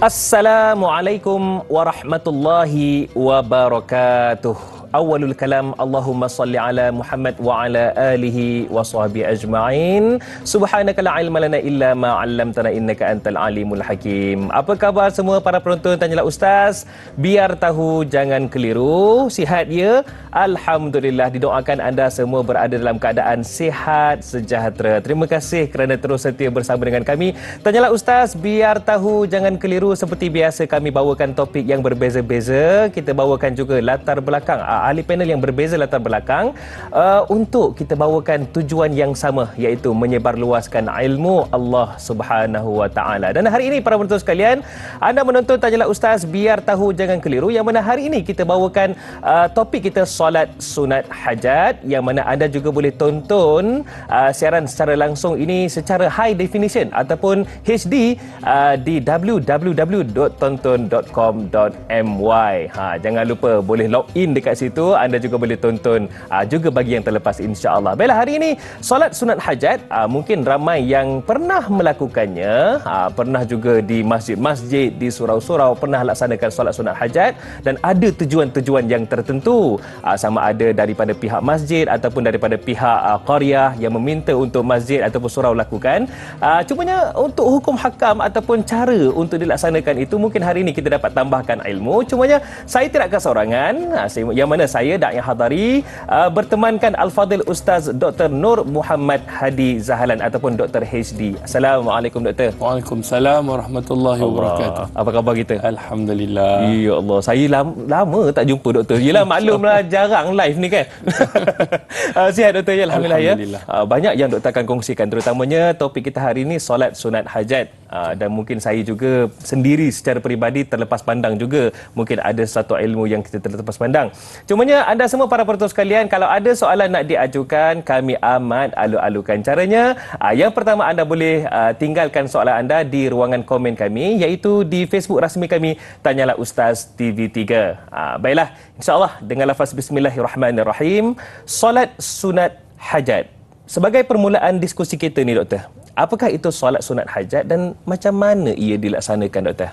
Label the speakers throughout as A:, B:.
A: Assalamualaikum warahmatullahi wabarakatuh. Awalul kalam, Allahumma salli ala Muhammad wa ala alihi wa sahbihi ajma'in. Subhanaka la ilma lana illa ma 'allamtana innaka antal alimul hakim. Apa khabar semua para penonton Tanyalah Ustaz? Biar tahu jangan keliru. Sihat ya? Alhamdulillah, didoakan anda semua berada dalam keadaan sihat sejahtera. Terima kasih kerana terus setia bersama dengan kami. Tanyalah Ustaz, biar tahu jangan keliru. Seperti biasa kami bawakan topik yang berbeza-beza. Kita bawakan juga latar belakang ahli panel yang berbeza latar belakang untuk kita bawakan tujuan yang sama, iaitu menyebarluaskan ilmu Allah Subhanahu wa taala. Dan hari ini para penonton sekalian, anda menonton Tanyalah Ustaz biar tahu jangan keliru, yang mana hari ini kita bawakan topik kita solat sunat hajat, yang mana anda juga boleh tonton siaran secara langsung ini secara high definition ataupun HD di www.tonton.com.my. Jangan lupa boleh log in dekat situ. Anda juga boleh tonton juga bagi yang terlepas, insya-Allah. Baiklah, hari ini solat sunat hajat, mungkin ramai yang pernah melakukannya, pernah juga di masjid-masjid, di surau-surau pernah laksanakan solat sunat hajat, dan ada tujuan-tujuan yang tertentu, sama ada daripada pihak masjid ataupun daripada pihak qaryah yang meminta untuk masjid ataupun surau lakukan. Cumanya untuk hukum hakam ataupun cara untuk dilaksanakan itu, mungkin hari ini kita dapat tambahkan ilmu. Cumanya saya tidak kesorangan, yang mana saya Da'i Hadari bertemankan Al-Fadhil Ustaz Dr. Nur Muhammad Hadi Zahalan ataupun Dr. HD. Assalamualaikum Doktor.
B: Waalaikumsalam warahmatullahi wabarakatuh.
A: Apa khabar kita?
B: Alhamdulillah.
A: Ya Allah, saya lama tak jumpa Doktor. Yelah, maklumlah jarang live ni kan. Sihat Doktor? Ya, Alhamdulillah, ya. Banyak yang Doktor akan kongsikan, terutamanya topik kita hari ini solat sunat hajat. Dan mungkin saya juga sendiri secara peribadi terlepas pandang juga, mungkin ada satu ilmu yang kita terlepas pandang. Cumanya anda semua para penonton sekalian, kalau ada soalan nak diajukan, kami amat alu-alukan caranya. Yang pertama, anda boleh tinggalkan soalan anda di ruangan komen kami, iaitu di Facebook rasmi kami Tanyalah Ustaz TV3. Baiklah, insya-Allah dengan lafaz bismillahirrahmanirrahim, solat sunat hajat. Sebagai permulaan diskusi kita ni Doktor, apakah itu solat sunat hajat dan macam mana ia dilaksanakan Doktor?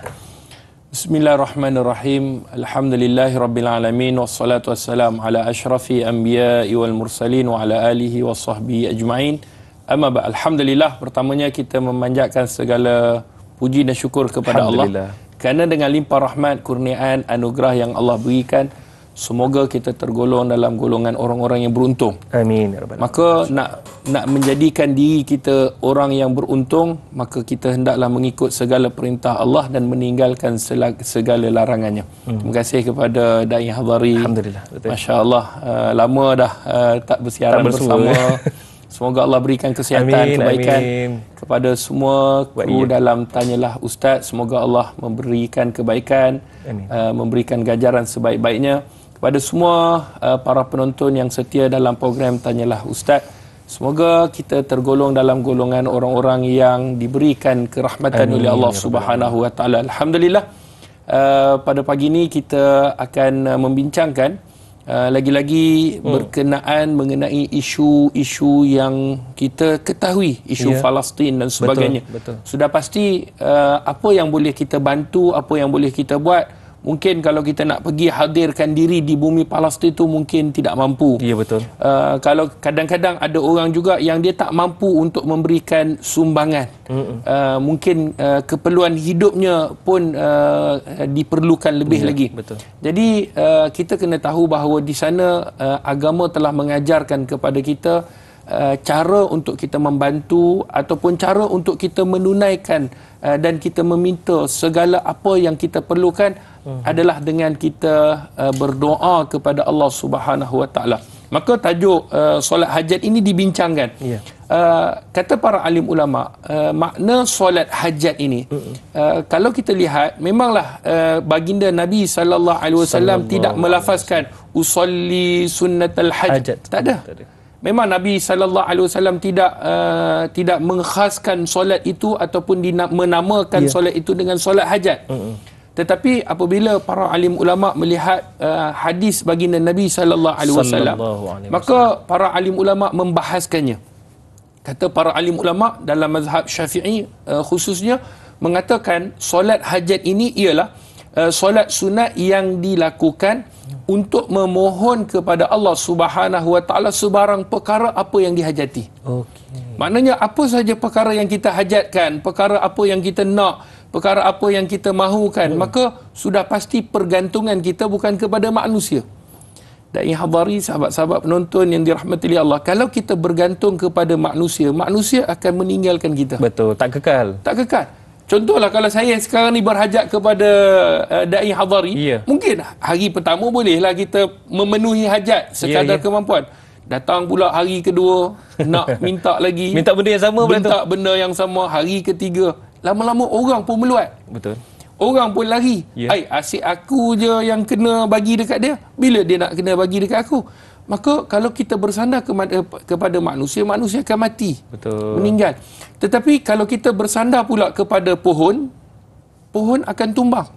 B: Bismillahirrahmanirrahim. Alhamdulillahirabbil alamin, wassalatu wassalamu ala asyrafil anbiya'i wal mursalin wa ala alihi washabbihi ajmain. Amma ba, alhamdulillah, pertamanya kita memanjatkan segala puji dan syukur kepada Allah kerana dengan limpah rahmat, kurniaan, anugerah yang Allah berikan, semoga kita tergolong dalam golongan orang-orang yang beruntung. Amin. Maka nak menjadikan diri kita orang yang beruntung, maka kita hendaklah mengikut segala perintah Allah dan meninggalkan segala larangannya. Terima kasih kepada Da'i Hadari. Alhamdulillah. Masya-Allah, lama dah tak bersiaran bersama. Semoga Allah berikan kesihatan, kebaikan kepada semua kru dalam Tanyalah Ustaz. Semoga Allah memberikan kebaikan, memberikan ganjaran sebaik-baiknya kepada semua para penonton yang setia dalam program Tanyalah Ustaz. Semoga kita tergolong dalam golongan orang-orang yang diberikan kerahmatan oleh Allah Subhanahu wa taala. Alhamdulillah, pada pagi ini kita akan membincangkan lagi-lagi berkenaan mengenai isu-isu yang kita ketahui, isu Palestin dan sebagainya. Betul. Sudah pasti apa yang boleh kita bantu, apa yang boleh kita buat. Mungkin kalau kita nak pergi hadirkan diri di bumi Palestin itu mungkin tidak mampu. Ya, betul. Kalau kadang-kadang ada orang juga yang dia tak mampu untuk memberikan sumbangan. Mungkin keperluan hidupnya pun diperlukan lebih lagi. Betul. Jadi kita kena tahu bahawa di sana agama telah mengajarkan kepada kita cara untuk kita membantu ataupun cara untuk kita menunaikan dan kita meminta segala apa yang kita perlukan adalah dengan kita berdoa kepada Allah Subhanahu wa taala. Maka tajuk solat hajat ini dibincangkan. Kata para alim ulama, makna solat hajat ini, kalau kita lihat, memanglah baginda Nabi sallallahu alaihi wasallam tidak melafazkan usolli sunnatal hajat. Tak ada. Memang Nabi sallallahu alaihi wasallam tidak mengkhaskan solat itu ataupun menamakan solat itu dengan solat hajat. Tetapi apabila para alim ulama melihat hadis baginda Nabi sallallahu alaihi wasallam, maka para alim ulama membahaskannya. Kata para alim ulama dalam mazhab Syafi'i khususnya, mengatakan solat hajat ini ialah solat sunat yang dilakukan untuk memohon kepada Allah Subhanahu Wa Taala sebarang perkara apa yang dihajati. Maknanya apa saja perkara yang kita hajatkan, perkara apa yang kita nak, perkara apa yang kita mahukan, maka sudah pasti pergantungan kita bukan kepada manusia. Dan hadari sahabat-sahabat penonton yang dirahmati oleh Allah, kalau kita bergantung kepada manusia, manusia akan meninggalkan kita.
A: Betul, tak kekal.
B: Tak kekal. Contohlah kalau saya sekarang ni berhajat kepada dai hadari, mungkin hari pertama bolehlah kita memenuhi hajat sekadar kemampuan. Datang pula hari kedua nak minta lagi.
A: Minta benda yang sama pula tu.
B: Minta benda yang sama hari ketiga. Lama-lama orang pun meluat.
A: Betul.
B: Orang pun lari. Ai, asyik aku je yang kena bagi dekat dia. Bila dia nak kena bagi dekat aku? Maka kalau kita bersandar kepada manusia, manusia akan mati.
A: Betul.
B: Meninggal. Tetapi kalau kita bersandar pula kepada pohon, pohon akan tumbang.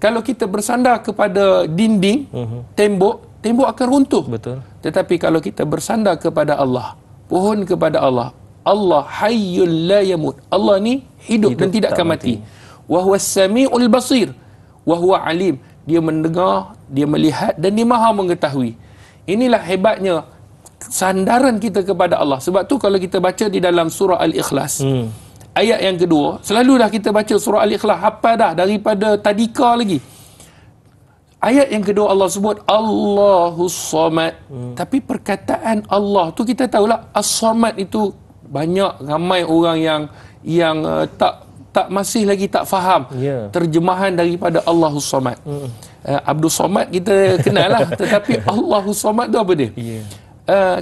B: Kalau kita bersandar kepada dinding, tembok, tembok akan runtuh.
A: Betul.
B: Tetapi kalau kita bersandar kepada Allah, pohon kepada Allah, Allah hayyul la yamut. Allah ni hidup dan tidak akan mati. Wa huwas samiul basir wa huwa alim. Dia mendengar, dia melihat dan dia Maha mengetahui. Inilah hebatnya sandaran kita kepada Allah. Sebab tu kalau kita baca di dalam surah Al-Ikhlas, ayat yang kedua, selalulah kita baca surah Al-Ikhlas, hafal dah daripada tadika lagi. Ayat yang kedua Allah sebut Allahus Samad. Tapi perkataan Allah tu kita tahulah As-Samad itu banyak ramai orang yang tak masih lagi tak faham terjemahan daripada Allahus Samad. Abdul Samad kita kenal lah, tetapi Allahus Samad tu apa dia?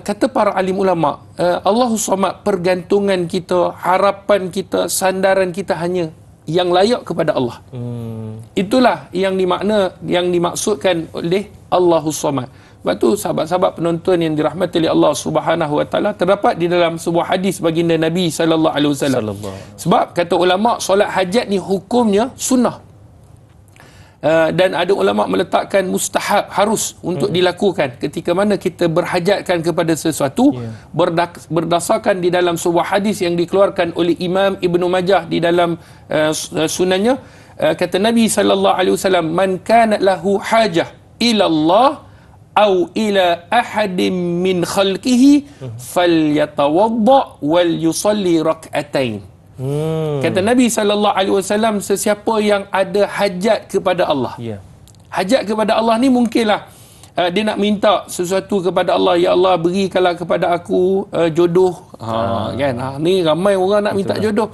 B: Kata para alim ulama, Allahus Samad, pergantungan kita, harapan kita, sandaran kita hanya yang layak kepada Allah. Itulah yang dimaksudkan oleh Allahus Samad. Sebab tu sahabat-sahabat penonton yang dirahmati oleh Allah Subhanahu Wa Taala, terdapat di dalam sebuah hadis baginda Nabi sallallahu alaihi wasallam. Sebab kata ulama, solat hajat ni hukumnya sunnah. Dan ada ulama meletakkan mustahab, harus untuk dilakukan ketika mana kita berhajatkan kepada sesuatu, berdasarkan di dalam sebuah hadis yang dikeluarkan oleh Imam Ibnu Majah di dalam sunannya. Kata Nabi sallallahu alaihi wasallam, man kana lahu hajah ila Allah au ila ahadin min khalqihi falyatawadda wal yusalli rak'atain. Kata Nabi sallallahu alaihi wasallam, sesiapa yang ada hajat kepada Allah. Hajat kepada Allah ni mungkinlah dia nak minta sesuatu kepada Allah, ya Allah berikanlah kepada aku jodoh. Kan? Ni ramai orang nak minta jodoh.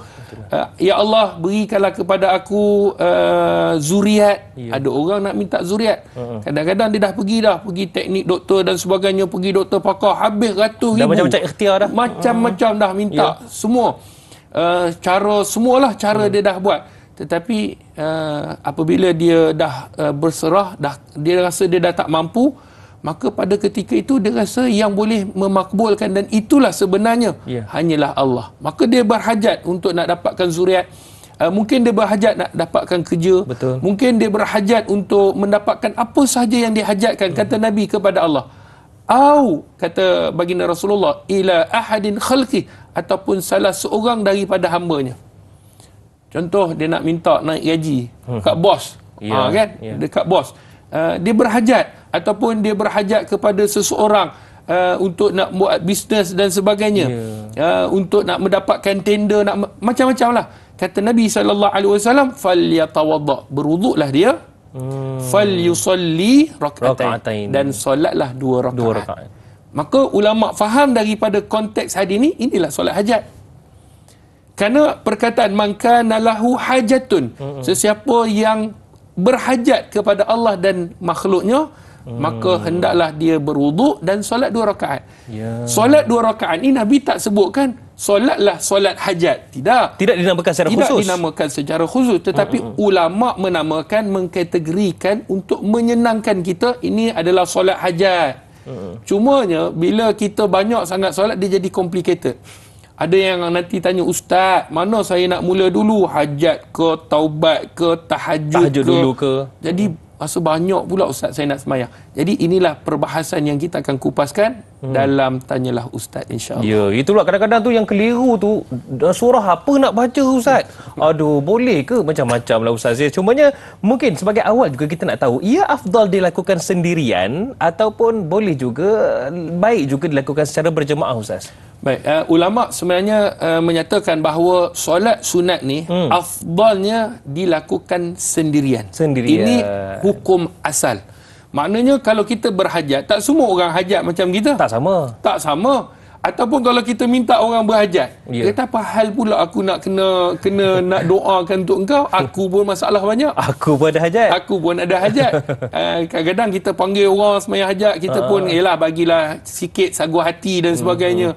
B: Ya Allah berikanlah kepada aku zuriat. Ada orang nak minta zuriat. Kadang-kadang dia dah pergi teknik doktor dan sebagainya, pergi doktor pakar, habis ratus ribu.
A: Dah macam-macam ikhtiar dah.
B: Macam-macam dah minta. Semua. Semualah cara dia dah buat. Tetapi apabila dia dah berserah, dia rasa dia dah tak mampu, maka pada ketika itu dia rasa yang boleh memakbulkan dan itulah sebenarnya hanyalah Allah. Maka dia berhajat untuk nak dapatkan zuriat. Mungkin dia berhajat nak dapatkan kerja.
A: Betul.
B: Mungkin dia berhajat untuk mendapatkan apa sahaja yang dihajatkan, kata Nabi, kepada Allah. Au, kata baginda Rasulullah, ila ahadin khalqi, ataupun salah seorang daripada hambanya. Contoh dia nak minta naik gaji kat bos, kan? Dekat bos. Dia berhajat ataupun dia berhajat kepada seseorang untuk nak buat bisnes dan sebagainya. Untuk nak mendapatkan tender, nak macam-macam lah. Kata Nabi sallallahu alaihi wasallam, falyatawadda, berwuduklah dia. Falyusalli rak'atain, dan solatlah dua rakaat. Maka ulama faham daripada konteks hadis ni, inilah solat hajat. Kerana perkataan man kana lahu hajatun, sesiapa yang berhajat kepada Allah dan makhluknya, maka hendaklah dia berwuduk dan solat 2 rakaat. Solat 2 rakaat ni Nabi tak sebutkan solatlah solat hajat. Tidak
A: dinamakan secara khusus.
B: Tidak dinamakan secara khusus, tetapi ulama menamakan, mengkategorikan untuk menyenangkan kita, ini adalah solat hajat. Cumanya bila kita banyak sangat solat, dia jadi complicated. Ada yang nanti tanya, ustaz, mana saya nak mula dulu? Hajat ke, taubat ke, tahajud ke?
A: Dulu ke?
B: Jadi Masa banyak pula Ustaz saya nak sembahyang. Jadi inilah perbahasan yang kita akan kupaskan dalam Tanyalah Ustaz, insya-Allah.
A: Ya, itulah kadang-kadang tu yang keliru tu, surah apa nak baca Ustaz? Aduh, boleh ke? Macam-macam lah Ustaz. Cumanya mungkin sebagai awal juga kita nak tahu, ia afdal dilakukan sendirian ataupun boleh juga baik juga dilakukan secara berjemaah Ustaz?
B: Baik, ulama sebenarnya menyatakan bahawa solat sunat ni afdalnya dilakukan sendirian. Ini hukum asal. Maknanya kalau kita berhajat, tak semua orang hajat macam kita.
A: Tak sama.
B: Tak sama. Ataupun kalau kita minta orang berhajat, kata apa hal pula aku nak kena nak doakan untuk engkau, aku pun masalah banyak.
A: Aku pun ada hajat.
B: Aku pun ada hajat. Kadang-kadang kita panggil orang sembahyang hajat, kita pun bagilah sikit sagu hati dan sebagainya.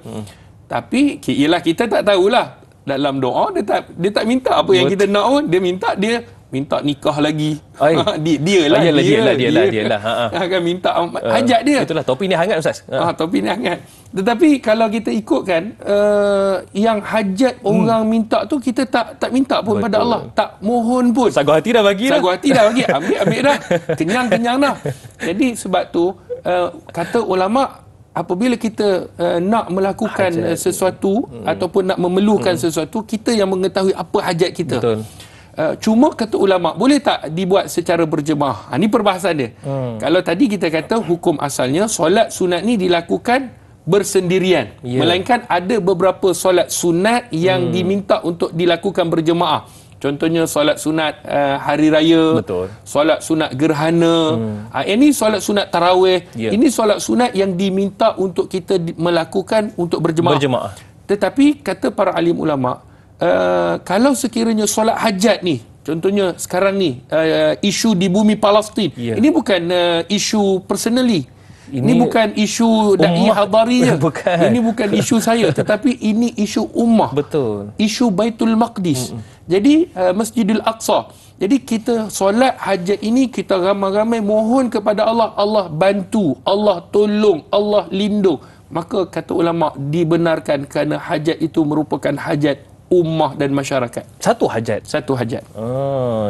B: Tapi ialah kita tak tahulah dalam doa dia tak minta apa yang kita nak pun, dia minta nikah lagi. Dia lah. Akan minta hajat dia.
A: Itulah, topi ni hangat Ustaz.
B: Topi ni hangat. Tetapi kalau kita ikutkan yang hajat orang minta tu, kita tak minta pun pada Allah, tak mohon pun.
A: Sagu hati dah bagi.
B: Ambil dah. Kenyang dah. Jadi sebab tu kata ulama, apabila kita nak melakukan sesuatu ataupun nak memerlukan sesuatu, kita yang mengetahui apa hajat kita.
A: Betul.
B: Cuma kata ulama, boleh tak dibuat secara berjemaah? Ini perbahasan dia. Kalau tadi kita kata hukum asalnya solat sunat ni dilakukan bersendirian, melainkan ada beberapa solat sunat yang diminta untuk dilakukan berjemaah. Contohnya solat sunat hari raya, solat sunat gerhana, ini solat sunat tarawih, ini solat sunat yang diminta untuk kita melakukan untuk berjemaah. Tetapi kata para alim ulama, kalau sekiranya solat hajat ni, contohnya sekarang ni isu di bumi Palestin, ini bukan isu personally, ini bukan isu dai hadarinya, ini bukan isu saya, tetapi ini isu ummah.
A: Betul.
B: Isu Baitul Maqdis. Jadi Masjidil Aqsa. Jadi kita solat hajat ini, kita ramai-ramai mohon kepada Allah, Allah bantu, Allah tolong, Allah lindung. Maka kata ulama, dibenarkan kerana hajat itu merupakan hajat ummah dan masyarakat. Satu hajat.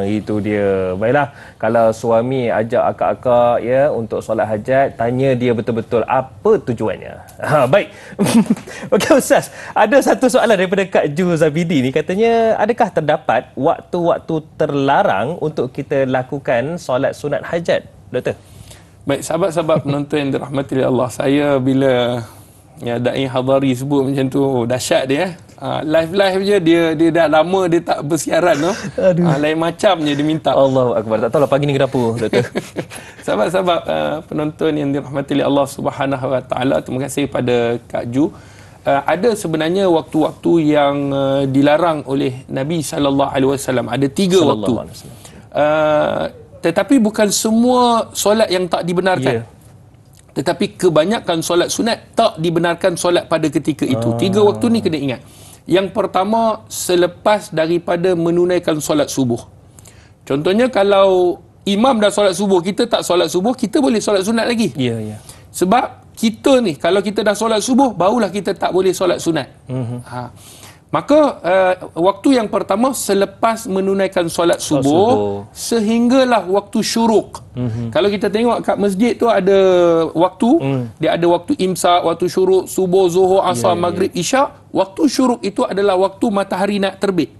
A: Itu dia. Baiklah, kalau suami ajak akak-akak untuk solat hajat, tanya dia betul-betul apa tujuannya. Baik. Okey Ustaz, ada satu soalan daripada Kak Ju Zabidi ni, katanya adakah terdapat waktu-waktu terlarang untuk kita lakukan solat sunat hajat, Doktor?
B: Baik, sahabat-sahabat penonton yang dirahmati oleh Allah, saya bila dai hadari sebut macam tu, dahsyat dia. Live je dia dah lama dia tak bersiaran tu. Lain macamnya dia minta.
A: Allahu akbar. Tak tahulah pagi ni kenapa, Doktor.
B: Sahabat-sahabat penonton yang dirahmati oleh Allah Subhanahu Wa Taala, terima kasih pada Kak Ju. Ada sebenarnya waktu-waktu yang dilarang oleh Nabi sallallahu alaihi wasallam. Ada 3 waktu. Tetapi bukan semua solat yang tak dibenarkan. Tetapi kebanyakan solat sunat tak dibenarkan solat pada ketika itu. 3 waktu ni kena ingat. Yang pertama, selepas daripada menunaikan solat subuh. Contohnya kalau imam dah solat subuh, kita tak solat subuh, kita boleh solat sunat lagi. Sebab kita ni, kalau kita dah solat subuh, barulah kita tak boleh solat sunat. Maka waktu yang pertama selepas menunaikan solat subuh sehinggalah waktu syuruk. Kalau kita tengok kat masjid tu ada waktu, dia ada waktu imsak, waktu syuruk, subuh, zuhur, asar, maghrib, isyak. Waktu syuruk itu adalah waktu matahari nak terbit.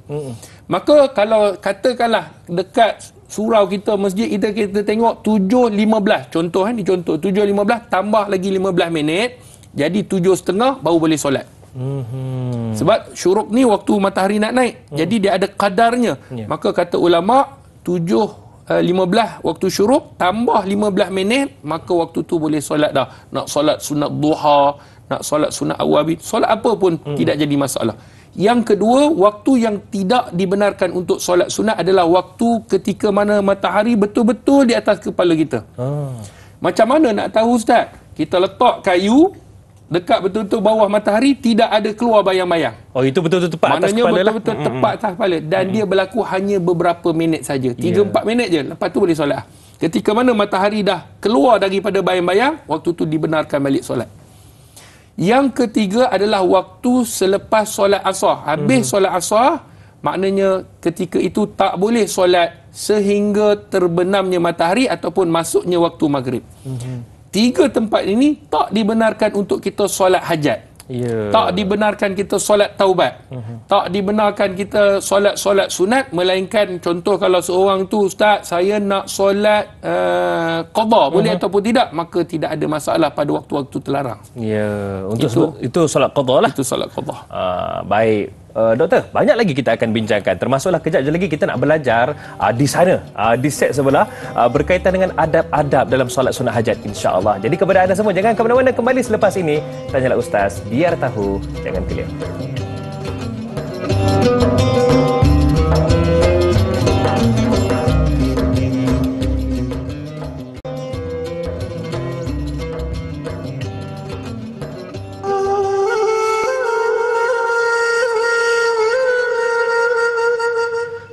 B: Maka kalau katakanlah dekat surau kita, masjid kita tengok 7.15, contoh ni contoh 7.15 tambah lagi 15 minit, jadi 7.30 baru boleh solat. Sebab syuruk ni waktu matahari nak naik, jadi dia ada kadarnya. Maka kata ulama 7.15 waktu syuruk tambah 15 minit, maka waktu tu boleh solat dah. Nak solat sunat duha, nak solat sunat awabin, solat apa pun tidak jadi masalah. Yang kedua, waktu yang tidak dibenarkan untuk solat sunat adalah waktu ketika mana matahari betul-betul di atas kepala kita. Macam mana nak tahu Ustaz? Kita letak kayu dekat betul-betul bawah matahari, tidak ada keluar bayang-bayang.
A: Itu betul-betul tepat atas kepala.
B: Maknanya betul-betul tepat atas kepala. Dan dia berlaku hanya beberapa minit saja. 3-4 minit je. Lepas tu boleh solat. Ketika mana matahari dah keluar daripada bayang-bayang, waktu tu dibenarkan balik solat. Yang ketiga adalah waktu selepas solat asar. Habis solat asar, maknanya ketika itu tak boleh solat sehingga terbenamnya matahari ataupun masuknya waktu maghrib. Tiga tempat ini tak dibenarkan untuk kita solat hajat. Tak dibenarkan kita solat taubat. Tak dibenarkan kita solat sunat, melainkan contoh kalau seorang tu, ustaz, saya nak solat qada, boleh ataupun tidak, maka tidak ada masalah pada waktu-waktu terlarang.
A: Untuk itu solat qada lah.
B: Itu solat qada.
A: Baik. Doktor, banyak lagi kita akan bincangkan, termasuklah kejap je lagi kita nak belajar di sana, di set sebelah, berkaitan dengan adab-adab dalam solat sunat hajat, insya-Allah. Jadi kepada anda semua, jangan ke mana-mana, kembali selepas ini. Tanyalah Ustaz, biar tahu, jangan keliru.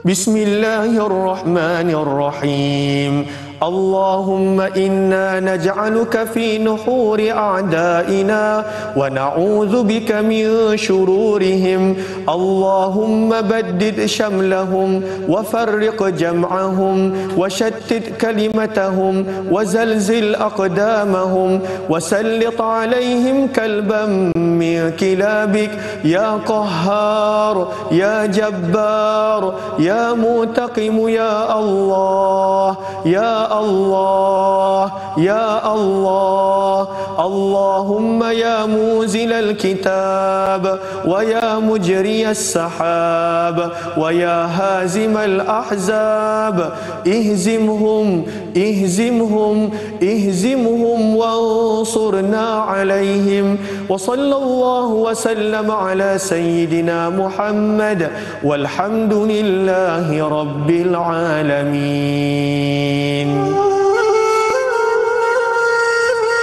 C: Bismillahirrahmanirrahim. Allahumma inna naj'aluka fi nuhuri a'daina wa na'udzu bika min shururihim. Allahumma baddid shamlahum wa farriq jam'ahum wa shattit kalimatahum wa zalzil aqdamahum wa sallit 'alaihim kalban min kilabik ya qahhar ya jabbar ya muntaqim ya Allah ya Allah ya Allah. Allahumma ya muzilal kitab wa ya mujriyas sahab wa ya hazimal ahzab ihzimhum ihzimhum ihzimhum wansurna alaihim. Wa sallallahu wa sallam ala sayyidina Muhammad walhamdulillahi rabbil alamin.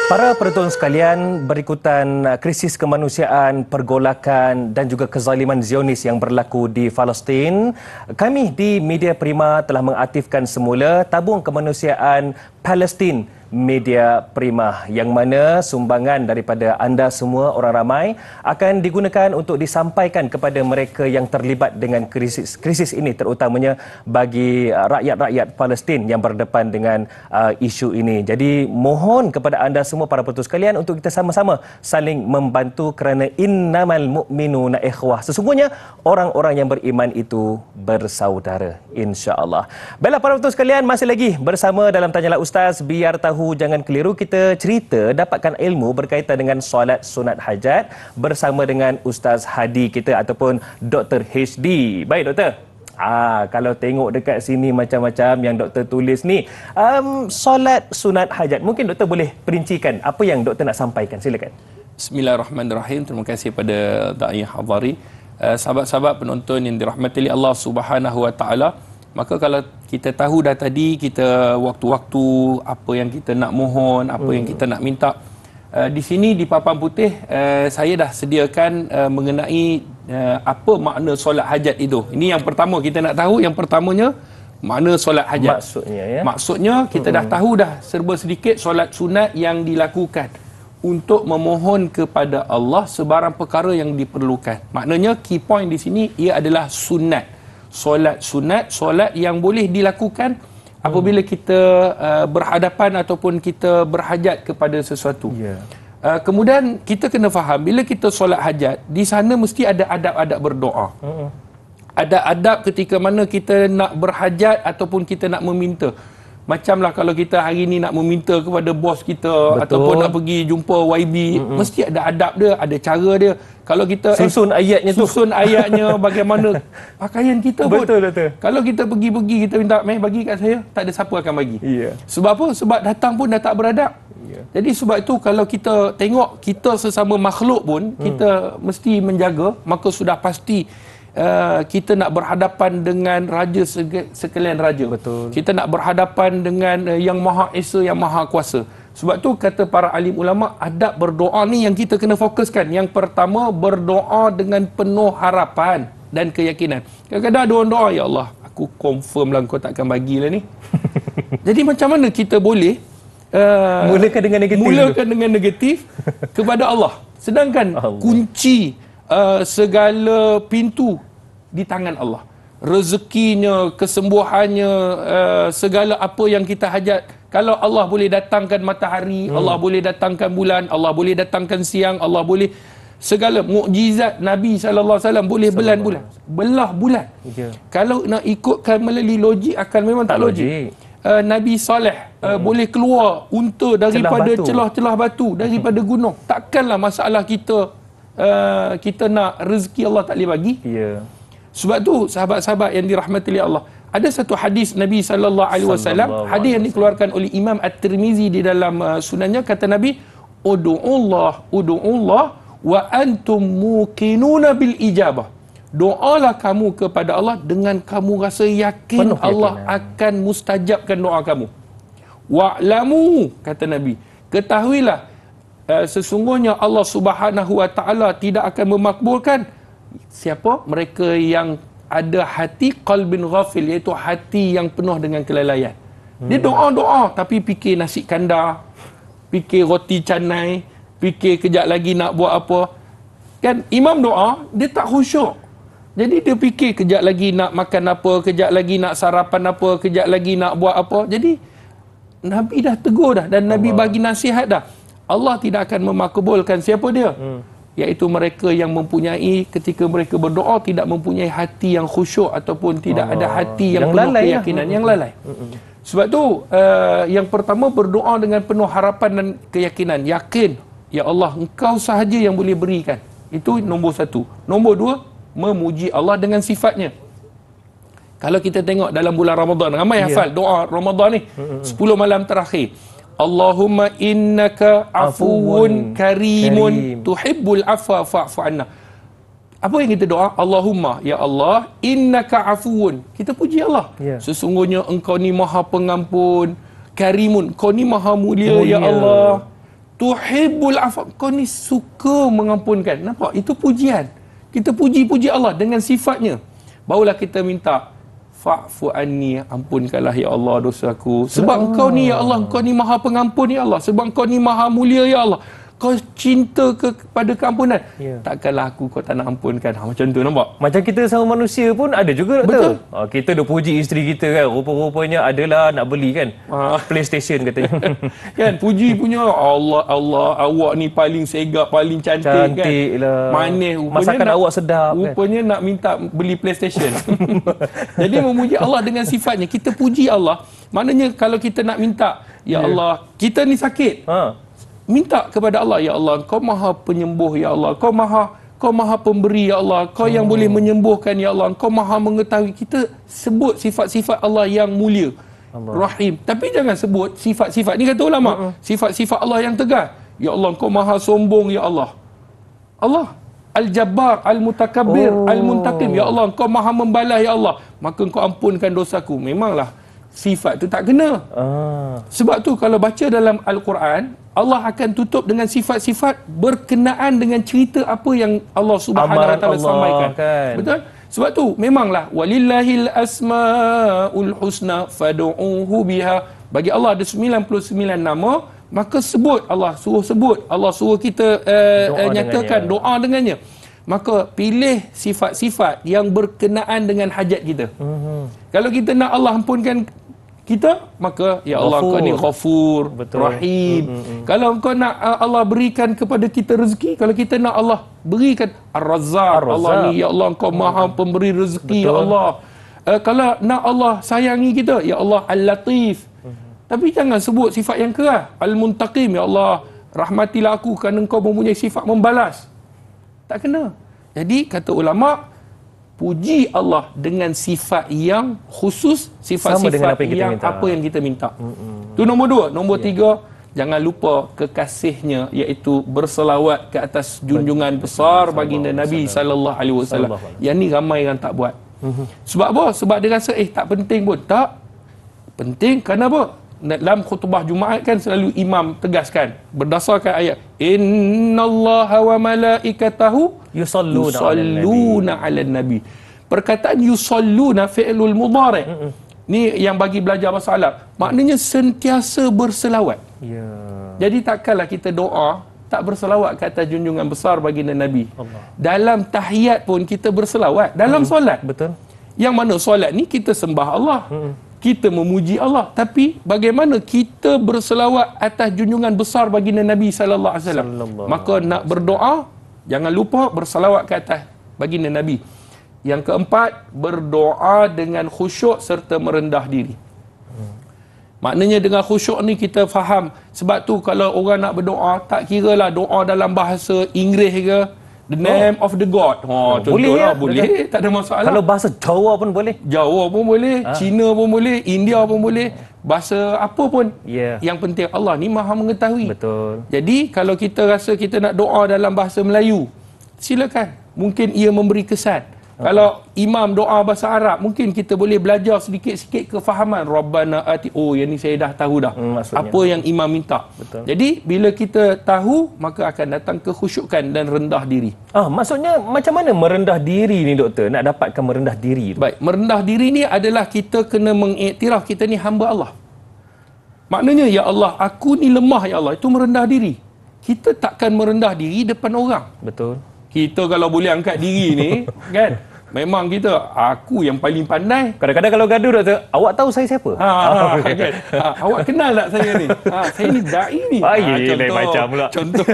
A: Para penonton sekalian, berikutan krisis kemanusiaan, pergolakan dan juga kezaliman Zionis yang berlaku di Palestin, kami di Media Prima telah mengaktifkan semula tabung kemanusiaan Palestin Media Prima, yang mana sumbangan daripada anda semua orang ramai akan digunakan untuk disampaikan kepada mereka yang terlibat dengan krisis ini, terutamanya bagi rakyat-rakyat Palestin yang berdepan dengan isu ini. Jadi mohon kepada anda semua para penonton sekalian untuk kita sama-sama saling membantu, kerana innamal mu'minuna ikhwah. Sesungguhnya orang-orang yang beriman itu bersaudara, insya-Allah. Baiklah para penonton sekalian, masih lagi bersama dalam Tanyalah Ustaz, biar tahu jangan keliru. Kita cerita dapatkan ilmu berkaitan dengan solat sunat hajat bersama dengan Ustaz Hadi kita ataupun Dr. HD. Baik doktor. Kalau tengok dekat sini macam-macam yang doktor tulis ni, solat sunat hajat, mungkin doktor boleh perincikan apa yang doktor nak sampaikan. Silakan.
B: Bismillahirrahmanirrahim. Terima kasih pada Da'i Hadhari. Sahabat-sahabat penonton yang dirahmati Allah Subhanahu wa taala, maka kalau kita tahu dah tadi, kita waktu-waktu apa yang kita nak mohon, apa yang kita nak minta, di sini di papan putih saya dah sediakan mengenai apa makna solat hajat itu. Ini yang pertama kita nak tahu. Yang pertamanya, makna solat hajat. Maksudnya kita dah tahu dah serba sedikit solat sunat yang dilakukan untuk memohon kepada Allah sebarang perkara yang diperlukan. Maknanya key point di sini ia adalah sunat. Solat sunat, solat yang boleh dilakukan apabila kita berhadapan ataupun kita berhajat kepada sesuatu. Kemudian kita kena faham, bila kita solat hajat, di sana mesti ada adab-adab berdoa. Ada adab ketika mana kita nak berhajat ataupun kita nak meminta. Macamlah kalau kita hari ni nak meminta kepada bos kita, ataupun nak pergi jumpa YB, mesti ada adab dia, ada cara dia. Kalau kita
A: susun
B: ayatnya bagaimana pakaian kita pun.
A: Betul.
B: Kalau kita pergi kita minta, bagi kat saya, tak ada siapa akan bagi. Sebab apa? Sebab datang pun dah tak beradab. Jadi sebab itu kalau kita tengok kita sesama makhluk pun, kita mesti menjaga. Maka sudah pasti kita nak berhadapan dengan raja sekalian raja.
A: Betul.
B: Kita nak berhadapan dengan yang Maha Esa, yang Maha Kuasa. Sebab tu kata para alim ulama, adab berdoa ni yang kita kena fokuskan. Yang pertama, berdoa dengan penuh harapan dan keyakinan. Kadang-kadang ada orang doa, ya Allah, aku confirm lah kau takkan bagilah ni. Jadi macam mana kita boleh
A: mulakan dengan negatif
B: kepada Allah, sedangkan kunci segala pintu di tangan Allah. rezekinya, kesembuhannya, segala apa yang kita hajat. Kalau Allah boleh datangkan matahari, Allah boleh datangkan bulan, Allah boleh datangkan siang, Allah boleh segala mukjizat Nabi SAW boleh belah bulan. Kalau nak ikutkan melalui logik akan memang tak logik. Nabi Saleh boleh keluar unta daripada celah-celah batu, daripada gunung. Takkanlah masalah kita kita nak rezeki Allah tak boleh bagi. Sebab tu sahabat-sahabat yang dirahmati oleh Allah, ada satu hadis Nabi SAW, hadis yang dikeluarkan oleh Imam At-Tirmizi di dalam sunannya, kata Nabi, ud'ullah wa antum muqinuna bil ijabah. Doalah kamu kepada Allah dengan kamu rasa yakin Allah akan mustajabkan doa kamu. Wa'lamu, kata Nabi, ketahuilah sesungguhnya Allah Subhanahu wa taala tidak akan memakbulkan siapa? Mereka yang ada hati qalbin ghafil, iaitu hati yang penuh dengan kelalaian. Dia doa-doa tapi fikir nasi kandar, fikir roti canai, fikir kejap lagi nak buat apa. Kan imam doa, dia tak khusyuk. Jadi dia fikir kejap lagi nak makan apa, kejap lagi nak sarapan apa, kejap lagi nak buat apa. Jadi Nabi dah tegur dah, dan Nabi bagi nasihat dah. Allah tidak akan memakbulkan siapa dia? Iaitu mereka yang mempunyai, ketika mereka berdoa tidak mempunyai hati yang khusyuk ataupun tidak ada hati yang penuh keyakinan, yang lalai. Sebab tu yang pertama, berdoa dengan penuh harapan dan keyakinan. Yakin, ya Allah, Engkau sahaja yang boleh berikan. Itu nombor satu. Nombor dua, memuji Allah dengan sifatnya. Kalau kita tengok dalam bulan Ramadan, ramai hafal doa Ramadan ni, 10 malam terakhir. Allahumma innaka afuwun karimun tuhibbul afwa fa'fu anna. Apa yang kita doa? Allahumma, ya Allah, innaka afuwun. Kita puji Allah. Sesungguhnya Engkau ni maha pengampun, karimun, Kau ni maha mulia, ya Allah. Tuhibbul afwa, Kau ni suka mengampunkan. Nampak? Itu pujian. Kita puji Allah dengan sifatnya. Barulah kita minta, fa'fu anni, ampunkanlah ya Allah dosaku. Sebab Engkau ni ya Allah, Engkau ni maha pengampun ya Allah. Sebab Engkau ni maha mulia ya Allah. Kau cinta kepada keampunan. Takkanlah aku Kau tak nak ampunkan. Macam tu, nampak?
A: Macam kita sama manusia pun ada juga, Doktor. Kita dah puji isteri kita kan, rupa-rupanya adalah nak beli kan, PlayStation katanya.
B: Kan, puji punya, Allah, awak ni paling segak, paling cantik kan.
A: Lah.
B: Manis.
A: Masakan awak sedap.
B: Rupanya nak minta beli PlayStation. Jadi memuji Allah dengan sifatnya. Kita puji Allah. Maknanya kalau kita nak minta, ya Allah, kita ni sakit. Minta kepada Allah, ya Allah, Kau maha penyembuh, ya Allah, Kau maha pemberi, ya Allah, Kau yang boleh menyembuhkan, ya Allah, Kau maha mengetahui. Kita sebut sifat-sifat Allah yang mulia, Rahim. Tapi jangan sebut sifat-sifat ni, kata ulama, sifat-sifat Allah yang tegas. Ya Allah, Kau maha sombong, ya Allah. Allah Al-Jabbar, Al-Mutakabbir, Al-Muntaqim, ya Allah, Kau maha membalas, ya Allah, maka Kau ampunkan dosaku. Memanglah sifat tu tak kena. Sebab tu kalau baca dalam Al-Quran, Allah akan tutup dengan sifat-sifat berkenaan dengan cerita apa yang Allah Subhanahu Wa Taala sampaikan. Kan? Betul? Sebab tu memanglah walillahil asmaul husna fad'uuhu biha. Bagi Allah ada 99 nama, maka sebut, Allah suruh kita nyatakan doa dengannya. Maka pilih sifat-sifat yang berkenaan dengan hajat kita. Kalau kita nak Allah ampunkan kita, maka ya Allah, Kau ni Ghafur, Rahim. Kalau Kau nak Allah berikan kepada kita rezeki, kalau kita nak Allah berikan Ar-Razzaq, Allah ni ya Allah, Kau maha pemberi rezeki, ya Allah. Kalau nak Allah sayangi kita, ya Allah Al-Latif. Tapi jangan sebut sifat yang keras. Al-Muntaqim, ya Allah, rahmatilah aku kerana Kau mempunyai sifat membalas. Tak kena. Jadi kata ulama, puji Allah dengan sifat yang khusus, sifat-sifat yang apa yang kita minta. Itu nombor dua. Nombor tiga, jangan lupa kekasihnya, iaitu berselawat ke atas junjungan besar baginda Nabi SAW. Yang ni ramai yang tak buat. Sebab apa? Sebab dia rasa tak penting pun. Tak penting. Kenapa? Dalam khutbah Jumaat kan selalu imam tegaskan berdasarkan ayat innallaha wa malaikatahu yusalluna 'alan nabi. Perkataan yusalluna fi'lul mudhari'. Ni yang bagi belajar bahasa Arab, maknanya sentiasa berselawat. Jadi takkanlah kita doa tak berselawat ke atas junjungan besar baginda Nabi. Dalam tahiyat pun kita berselawat, dalam solat.
A: Betul.
B: Yang mana solat ni kita sembah Allah. Kita memuji Allah, tapi bagaimana kita berselawat atas junjungan besar baginda Nabi sallallahu alaihi wasallam. Maka nak berdoa, jangan lupa berselawat ke atas baginda Nabi. Yang keempat, berdoa dengan khusyuk serta merendah diri. Maknanya dengan khusyuk ni kita faham. Sebab tu kalau orang nak berdoa, tak kiralah doa dalam bahasa Inggeris ke, the name of the God. Contohlah, boleh, tak ada masalah.
A: Kalau bahasa Jawa pun boleh.
B: Jawa pun boleh, Cina pun boleh, India pun boleh, bahasa apa pun. Yang penting Allah ni Maha mengetahui.
A: Betul.
B: Jadi kalau kita rasa kita nak doa dalam bahasa Melayu, silakan. Mungkin ia memberi kesan. Kalau imam doa bahasa Arab, mungkin kita boleh belajar sedikit-sikit kefahaman. Rabbana ati, yang ni saya dah tahu dah. Apa yang imam minta.
A: Betul.
B: Jadi bila kita tahu, maka akan datang kekhusyukan dan rendah diri.
A: Maksudnya macam mana merendah diri ni doktor? Nak dapatkan merendah diri tu?
B: Baik, merendah diri ni adalah kita kena mengiktiraf kita ni hamba Allah. Maknanya, ya Allah, aku ni lemah, ya Allah. Itu merendah diri. Kita takkan merendah diri depan orang.
A: Betul.
B: Kita kalau boleh angkat diri ni, kan, memang kita, aku yang paling pandai.
A: Kadang-kadang kalau gaduh doktor, awak tahu saya siapa?
B: Kan? Awak kenal tak saya ni? Saya ni da'i ni.
A: Lain macam pula.
B: Contoh.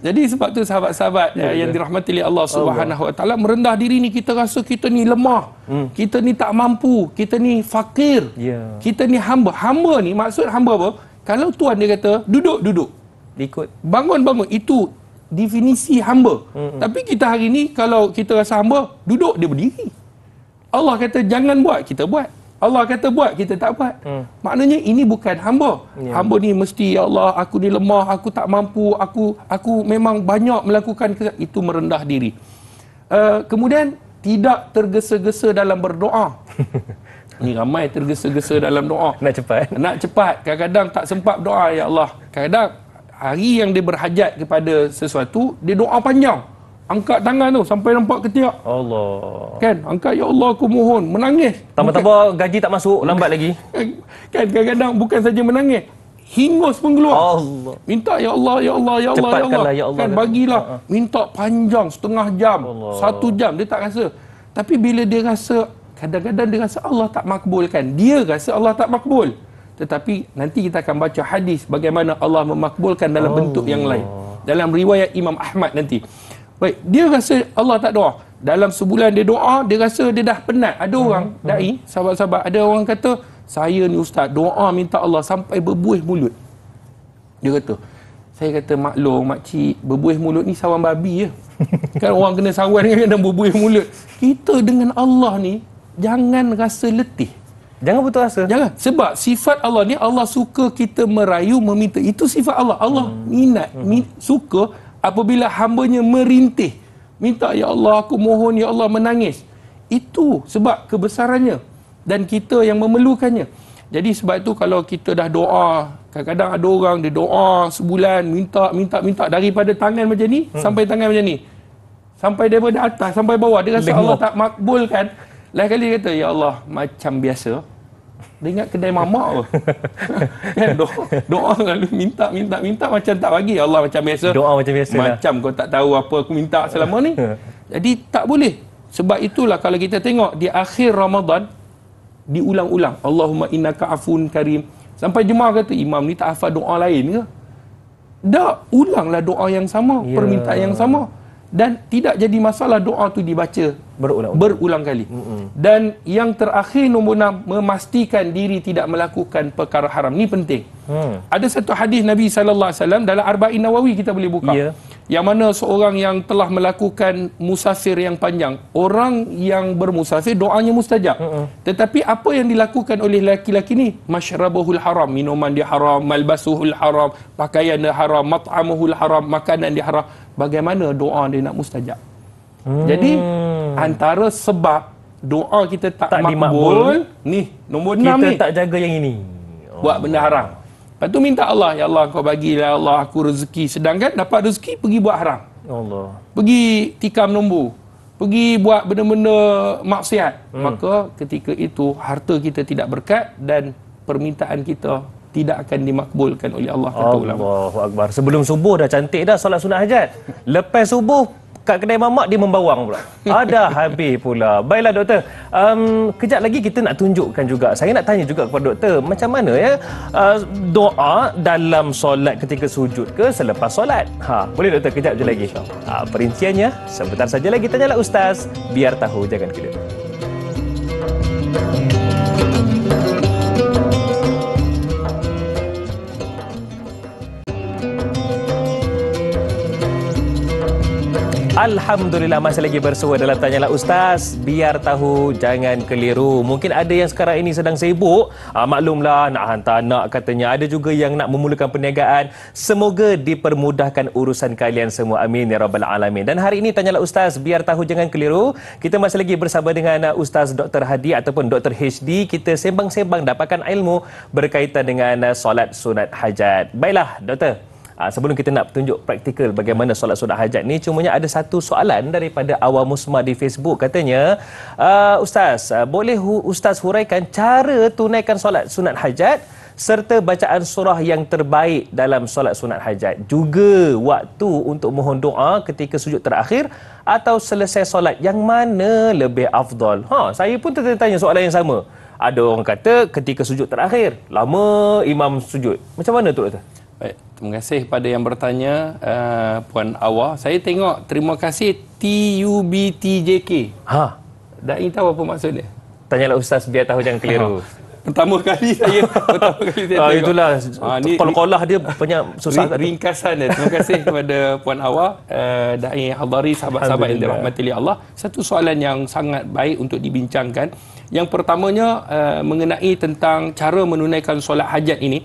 B: jadi sebab tu sahabat-sahabat yang dirahmati oleh Allah Subhanahu Wa Taala, merendah diri ni kita rasa kita ni lemah. Kita ni tak mampu, kita ni fakir. Kita ni hamba. Hamba ni maksud hamba apa? Kalau Tuhan dia kata duduk,
A: ikut.
B: Bangun, itu definisi hamba. Tapi kita hari ni kalau kita rasa hamba, duduk, dia berdiri. Allah kata jangan buat, kita buat. Allah kata buat, kita tak buat. Maknanya ini bukan hamba. Hamba ni mesti, ya Allah, aku ni lemah, aku tak mampu, aku memang banyak melakukan itu, merendah diri. Kemudian tidak tergesa-gesa dalam berdoa. Ni ramai tergesa-gesa dalam doa. Nak cepat. Kadang-kadang tak sempat doa, ya Allah. Kadang-kadang hari yang dia berhajat kepada sesuatu, dia doa panjang. Angkat tangan tu sampai nampak ketiak.
A: Allah.
B: Kan? Angkat, ya Allah, aku mohon. Menangis.
A: Tambah-tambah gaji tak masuk, lambat lagi.
B: Kan? Kadang-kadang bukan saja menangis, hingus pun keluar.
A: Allah.
B: Minta, ya Allah, ya Allah, ya Allah, ya Allah.
A: Ya Allah.
B: Kan? Bagilah. Minta panjang, setengah jam,
A: Allah.
B: 1 jam. Dia tak rasa. Tapi bila dia rasa, kadang-kadang dia rasa Allah tak makbulkan. Dia rasa Allah tak makbul. Tetapi nanti kita akan baca hadis bagaimana Allah memakbulkan dalam bentuk yang lain. Dalam riwayat Imam Ahmad nanti. Baik, dia rasa Allah tak doa. Dalam sebulan dia doa, dia rasa dia dah penat. Ada orang, da'i, sahabat-sahabat, ada orang kata, saya ni ustaz, doa minta Allah sampai berbuih mulut. Dia kata, saya kata, maklum, makcik, berbuih mulut ni sawan babi je. Kan orang kena sawan dengan berbuih mulut. Kita dengan Allah ni, jangan rasa letih.
A: Jangan putus asa.
B: Jangan. Sebab sifat Allah ni, Allah suka kita merayu, meminta. Itu sifat Allah. Allah minat, suka apabila hambanya merintih. Minta, ya Allah, aku mohon, ya Allah, menangis. Itu sebab kebesarannya. Dan kita yang memerlukannya. Jadi sebab itu kalau kita dah doa, kadang-kadang ada orang dia doa sebulan, minta. Daripada tangan macam ni, sampai tangan macam ni. Sampai daripada atas, sampai bawah. Dia rasa Allah tak makbulkan. Lain kali dia kata, ya Allah, macam biasa. Dia ingat kedai mamak apa. Kan, doa lalu minta macam tak bagi. Ya Allah, macam biasa.
A: Doa macam biasa.
B: Macam kau tak tahu apa aku minta selama ni. Jadi tak boleh. Sebab itulah kalau kita tengok di akhir Ramadan, diulang-ulang. Allahumma innaka afun karim. Sampai jemaah kata, imam ni tak hafal doa lain ke? Tak, ulanglah doa yang sama, permintaan yang sama. Dan tidak jadi masalah doa tu dibaca berulang kali. Dan yang terakhir, nombor 6, memastikan diri tidak melakukan perkara haram. Ni penting. Ada satu hadis Nabi SAW dalam Arba'in Nawawi, kita boleh buka. Yang mana seorang yang telah melakukan musafir yang panjang, orang yang bermusafir doanya mustajab. Tetapi apa yang dilakukan oleh lelaki-lelaki ni? Masyrabahul haram, minuman dia haram, malbasuhul haram, pakaian dia haram, mat'amuhul haram, makanan dia haram. Bagaimana doa dia nak mustajab? Jadi antara sebab doa kita tak makbul ni, nombor 6 ni,
A: kita tak jaga yang ini.
B: Buat benda haram. Lepas tu minta Allah, ya Allah, kau bagilah Allah aku rezeki. Sedangkan dapat rezeki pergi buat haram.
A: Allah.
B: Pergi tikam nombor. Pergi buat benda-benda maksiat. Maka ketika itu harta kita tidak berkat dan permintaan kita tidak akan dimakbulkan oleh Allah.
A: Allahu Akbar. Sebelum subuh dah cantik dah solat sunat hajat. Lepas subuh kat kedai mamak dia membawang pula. Ada habis pula. Baiklah doktor. Kejap lagi kita nak tunjukkan juga. Saya nak tanya juga kepada doktor, macam mana ya doa dalam solat ketika sujud ke selepas solat? Boleh doktor kejap je lagi. Perinciannya sebentar saja lagi. Tanyalah Ustaz, biar tahu, jangan keliru. Alhamdulillah, masih lagi bersua dalam Tanyalah Ustaz, biar tahu, jangan keliru. Mungkin ada yang sekarang ini sedang sibuk, maklumlah, nak hantar anak katanya. Ada juga yang nak memulakan perniagaan. Semoga dipermudahkan urusan kalian semua. Amin ya rabbal alamin. Dan hari ini Tanyalah Ustaz, biar tahu, jangan keliru. Kita masih lagi bersama dengan Ustaz Dr. Hadi ataupun Dr. HD. Kita sembang-sembang dapatkan ilmu berkaitan dengan solat sunat hajat. Baiklah doktor, sebelum kita nak tunjuk praktikal bagaimana solat sunat hajat ni, cumanya ada satu soalan daripada awam muslimah di Facebook. Katanya, Ustaz, boleh Ustaz huraikan cara tunaikan solat sunat hajat serta bacaan surah yang terbaik dalam solat sunat hajat, juga waktu untuk mohon doa ketika sujud terakhir atau selesai solat, yang mana lebih afdal? Saya pun tertanya soalan yang sama. Ada orang kata ketika sujud terakhir, lama imam sujud. Macam mana tu doktor?
B: Baik, terima kasih kepada yang bertanya, Puan Awa. Saya tengok, terima kasih TUBTJK. Dai tahu apa maksud dia?
A: Tanyalah Ustaz, biar tahu, jangan keliru.
B: Pertama kali saya tengok.
A: Itulah, kol-kolah dia banyak susah.
B: Ringkasan dia. Terima kasih kepada Puan Awa, Dai Hadari, sahabat-sahabat yang dirahmati oleh Allah. Satu soalan yang sangat baik untuk dibincangkan. Yang pertamanya mengenai tentang cara menunaikan solat hajat ini.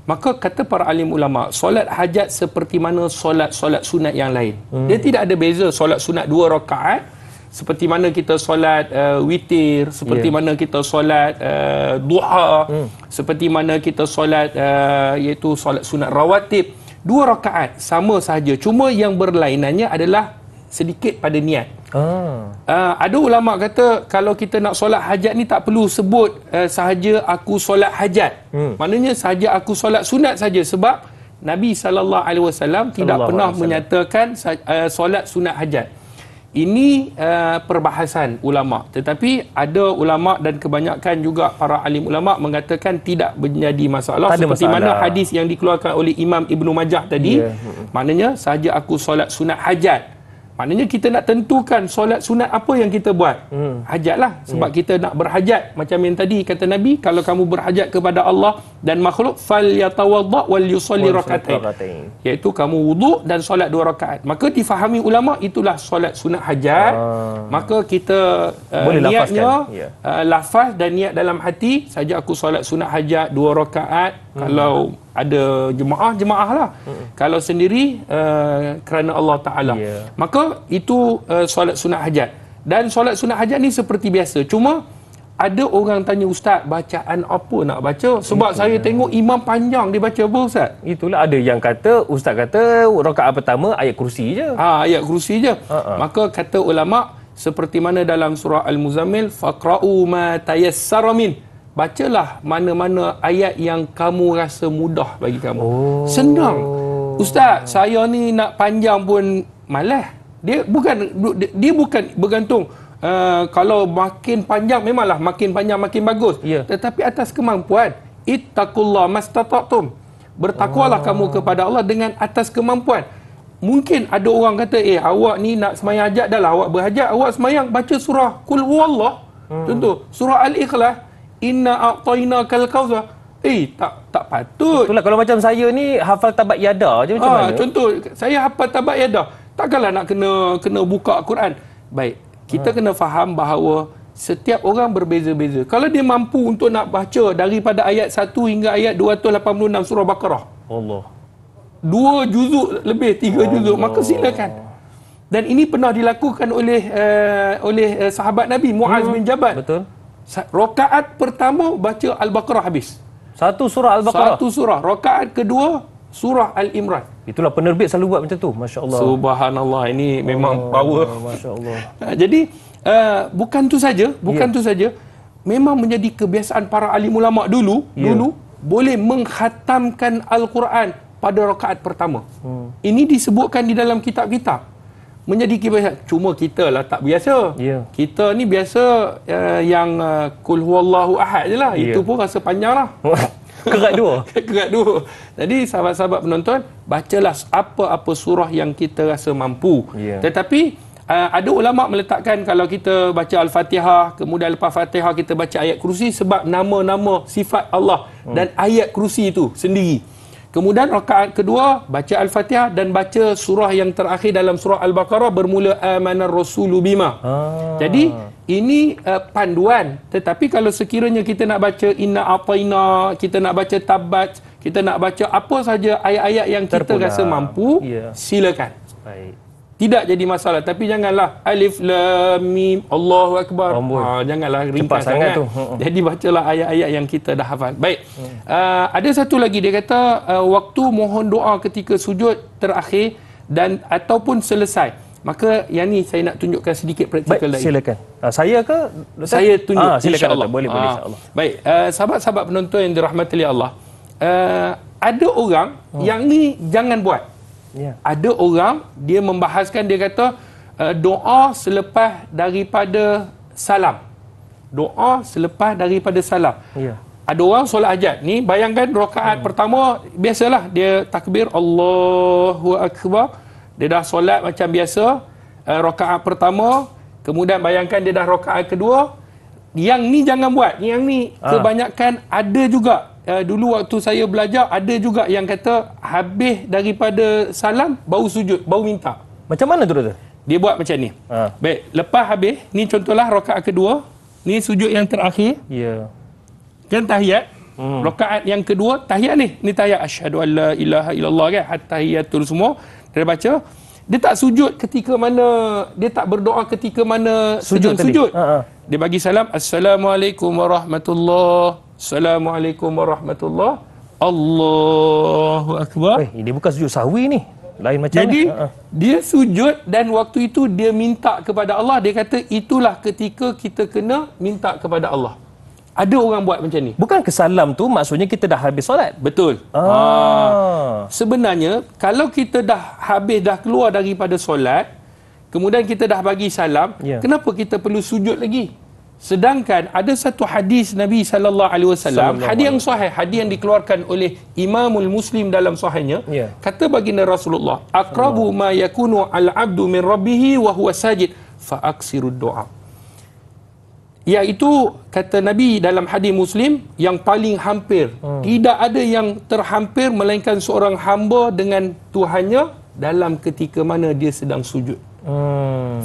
B: Maka kata para alim ulama, solat hajat seperti mana solat-solat sunat yang lain. Dia tidak ada beza solat sunat 2 rakaat seperti mana kita solat witir, seperti mana kita solat duha, seperti mana kita solat iaitu solat sunat rawatib. 2 rakaat sama sahaja, cuma yang berlainannya adalah sedikit pada niat. Ada ulama kata kalau kita nak solat hajat ni tak perlu sebut sahaja aku solat hajat. Maknanya sahaja aku solat sunat saja, sebab Nabi SAW tidak pernah menyatakan solat sunat hajat. Ini perbahasan ulama, tetapi ada ulama dan kebanyakan juga para alim ulama mengatakan tidak menjadi masalah, seperti mana hadis yang dikeluarkan oleh Imam Ibnu Majah tadi. Maknanya sahaja aku solat sunat hajat, maknanya kita nak tentukan solat sunat apa yang kita buat. Hajat lah, sebab kita nak berhajat. Macam yang tadi kata Nabi, kalau kamu berhajat kepada Allah dan makhluk, falyatawadda wal yusalli rakaatain, iaitu kamu wuduk dan solat 2 rakaat. Maka difahami ulama itulah solat sunat hajat. Maka kita niatnya lafaz dan niat dalam hati, saja aku solat sunat hajat 2 rakaat. Kalau ada jemaah lah. Kalau sendiri kerana Allah Ta'ala. Maka itu solat sunat hajat. Dan solat sunat hajat ni seperti biasa. Cuma ada orang tanya, Ustaz, bacaan apa nak baca? Sebab saya tengok imam panjang, dia baca apa Ustaz?
A: Itulah, ada yang kata, Ustaz kata rakaat pertama ayat kursi je.
B: Ayat kursi je. Maka kata ulama, seperti mana dalam surah Al-Muzammil, faqra'u ma tayassara min, bacalah mana-mana ayat yang kamu rasa mudah bagi kamu. Senang. Ustaz, saya ni nak panjang pun malas. Dia bukan bergantung. Kalau makin panjang, memanglah makin panjang makin bagus. Tetapi atas kemampuan. Ittaqullah mastata'tum. Bertakwalah kamu kepada Allah dengan atas kemampuan. Mungkin ada orang kata, awak ni nak semayang hajat, dah lah awak berhajat, awak semayang baca surah Qul huwallah. Contoh, surah Al-Ikhlas, inna a'tainakal kautsar. Tak patut.
A: Itulah, kalau macam saya ni hafal tabat yada je, macam mana?
B: Contoh, saya hafal tabat yada. Takkanlah nak kena buka Quran. Baik, kita kena faham bahawa setiap orang berbeza-beza. Kalau dia mampu untuk nak baca daripada ayat 1 hingga ayat 286 surah Baqarah, Allah, 2 juzuk lebih, 3 juzuk, maka silakan. Dan ini pernah dilakukan oleh sahabat Nabi Muaz bin Jabal.
A: Betul.
B: Rakaat pertama baca Al-Baqarah habis.
A: Satu surah Al-Baqarah.
B: Satu surah. Rakaat kedua surah Al-Imran.
A: Itulah penerbit selalu buat macam tu. Masya-Allah.
B: Subhanallah, ini memang power.
A: Masya-Allah.
B: Jadi bukan tu saja, memang menjadi kebiasaan para alim ulama dulu boleh mengkhatamkan Al-Quran pada rakaat pertama. Ini disebutkan di dalam kitab-kitab. menjadi kebiasaan. Cuma kita lah tak biasa. Kita ni biasa yang Qul huwallahu ahad je lah. Itu pun rasa panjang lah.
A: Kerat dua.
B: Kerat dua. Jadi sahabat-sahabat penonton, bacalah apa-apa surah yang kita rasa mampu. Tetapi ada ulama' meletakkan kalau kita baca Al-Fatihah, kemudian lepas Fatihah kita baca ayat kursi sebab nama-nama sifat Allah dan ayat kursi itu sendiri. Kemudian rakaat kedua baca Al-Fatihah dan baca surah yang terakhir dalam surah Al-Baqarah bermula amanar rasulu bima. Jadi ini panduan. Tetapi kalau sekiranya kita nak baca inna ataina, kita nak baca tabat, kita nak baca apa saja ayat-ayat yang kita rasa mampu, silakan.
A: Baik.
B: Tidak jadi masalah. Tapi janganlah alif lam mim Allahu akbar. Janganlah ringkas sangat tu. Jadi bacalah ayat-ayat yang kita dah hafal. Baik. Ada satu lagi dia kata waktu mohon doa ketika sujud terakhir dan ataupun selesai. Maka yang ni saya nak tunjukkan sedikit praktikal lagi.
A: Silakan. Saya ke?
B: Saya tunjuk.
A: Silakan Allah. Boleh
B: insya-Allah. Baik. Sahabat-sahabat penonton yang dirahmati Allah. Ada orang yang ni jangan buat. Ada orang dia membahaskan, dia kata doa selepas daripada salam. Doa selepas daripada salam. Ada orang solat hajat ni, bayangkan rakaat pertama biasalah dia takbir Allahu akbar, dia dah solat macam biasa rakaat pertama, kemudian bayangkan dia dah rakaat kedua. Yang ni jangan buat. Yang ni kebanyakan ada juga. Dulu waktu saya belajar ada juga yang kata habis daripada salam baru sujud, baru minta.
A: Macam mana tu doktor?
B: Dia buat macam ni. Baik, lepas habis ni contohlah rakaat kedua, ni sujud yang terakhir. Kan tahiyat. Rakaat yang kedua tahiyat ni tahiyat asyhadu alla ilaha illallah kan, at-tahiyatul semua dia baca. Dia tak sujud ketika mana, dia tak berdoa ketika mana sujud. Dia bagi salam, assalamualaikum warahmatullahi, assalamualaikum warahmatullahi, Allahu akbar.
A: Ini bukan sujud sahwi ni. Lain macam.
B: Jadi dia sujud dan waktu itu dia minta kepada Allah. Dia kata itulah ketika kita kena minta kepada Allah. Ada orang buat macam ni.
A: Bukan kesalam tu maksudnya kita dah habis solat.
B: Betul. Sebenarnya kalau kita dah habis, dah keluar daripada solat, kemudian kita dah bagi salam, kenapa kita perlu sujud lagi? Sedangkan ada satu hadis Nabi SAW, hadis yang sahih, hadis yang dikeluarkan oleh Imamul Muslim dalam sahihnya, kata baginda Rasulullah, aqrabu ma yakunu al-'abdu min rabbih wa huwa sajid fa aksirud doa. Iaitu kata Nabi dalam hadis Muslim yang paling hampir, tidak ada yang terhampir melainkan seorang hamba dengan Tuhannya dalam ketika mana dia sedang sujud.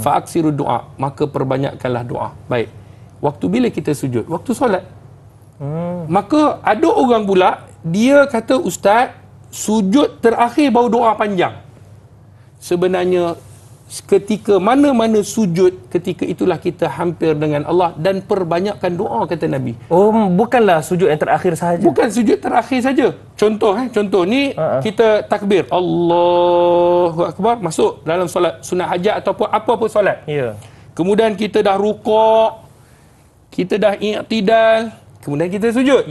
B: Fa aksiru doa, maka perbanyakkanlah doa. Baik. Waktu bila kita sujud? Waktu solat. Maka ada orang pula dia kata, ustaz, sujud terakhir baru doa panjang. Sebenarnya ketika mana-mana sujud, ketika itulah kita hampir dengan Allah dan perbanyakkan doa, kata Nabi.
A: Bukanlah sujud yang terakhir sahaja.
B: Bukan sujud terakhir saja. Contoh ni kita takbir Allahu akbar, masuk dalam solat sunat hajat ataupun apa pun solat. Kemudian kita dah rukuk, kita dah i'tidal, kemudian kita sujud.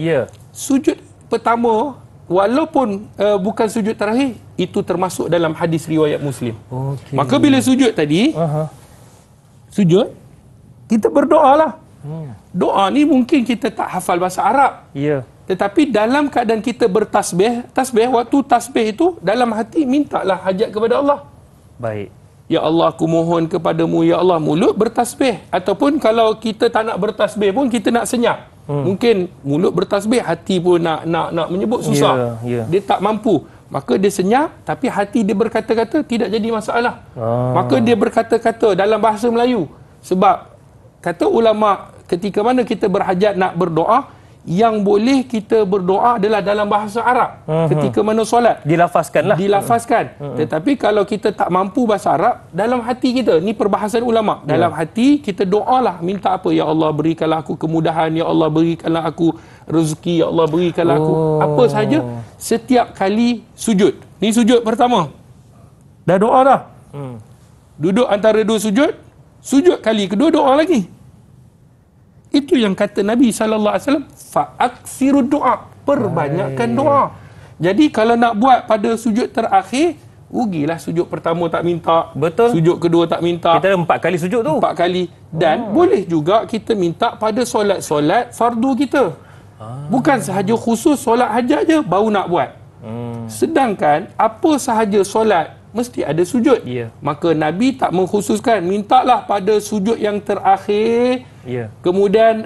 B: Sujud pertama walaupun bukan sujud terakhir, itu termasuk dalam hadis riwayat Muslim. Maka bila sujud tadi, sujud, kita berdoalah. Doa ni mungkin kita tak hafal bahasa Arab. Tetapi dalam keadaan kita bertasbih, waktu tasbih itu dalam hati mintalah hajat kepada Allah.
A: Baik.
B: Ya Allah, aku mohon kepadamu, ya Allah, mulut bertasbih. Ataupun kalau kita tak nak bertasbih pun, kita nak senyap. Mungkin mulut bertasbih, hati pun nak menyebut susah. Dia tak mampu. Maka dia senyap, tapi hati dia berkata-kata, tidak jadi masalah. Maka dia berkata-kata dalam bahasa Melayu. Sebab kata ulama, ketika mana kita berhajat nak berdoa, yang boleh kita berdoa adalah dalam bahasa Arab. Ketika mana solat, dilafazkan. Tetapi kalau kita tak mampu bahasa Arab, dalam hati kita, ni perbahasan ulama, dalam hati kita doalah, minta apa? Ya Allah, berikanlah aku kemudahan, ya Allah, berikanlah aku rezeki, ya Allah, berikanlah aku apa sahaja. Setiap kali sujud, ni sujud pertama, dah doa dah. Duduk antara dua sujud, sujud kali kedua doa lagi. Itu yang kata Nabi SAW, fa'aksiru doa, perbanyakkan doa. Jadi kalau nak buat pada sujud terakhir, rugilah sujud pertama tak minta.
A: Betul.
B: Sujud kedua tak minta.
A: Kita ada 4 kali sujud tu.
B: 4 kali. Dan boleh juga kita minta pada solat-solat fardu kita. Bukan sahaja khusus solat hajat je baru nak buat. Sedangkan apa sahaja solat mesti ada sujud.
A: Ya.
B: Maka Nabi tak mengkhususkan, mintalah pada sujud yang terakhir.
A: Ya.
B: Kemudian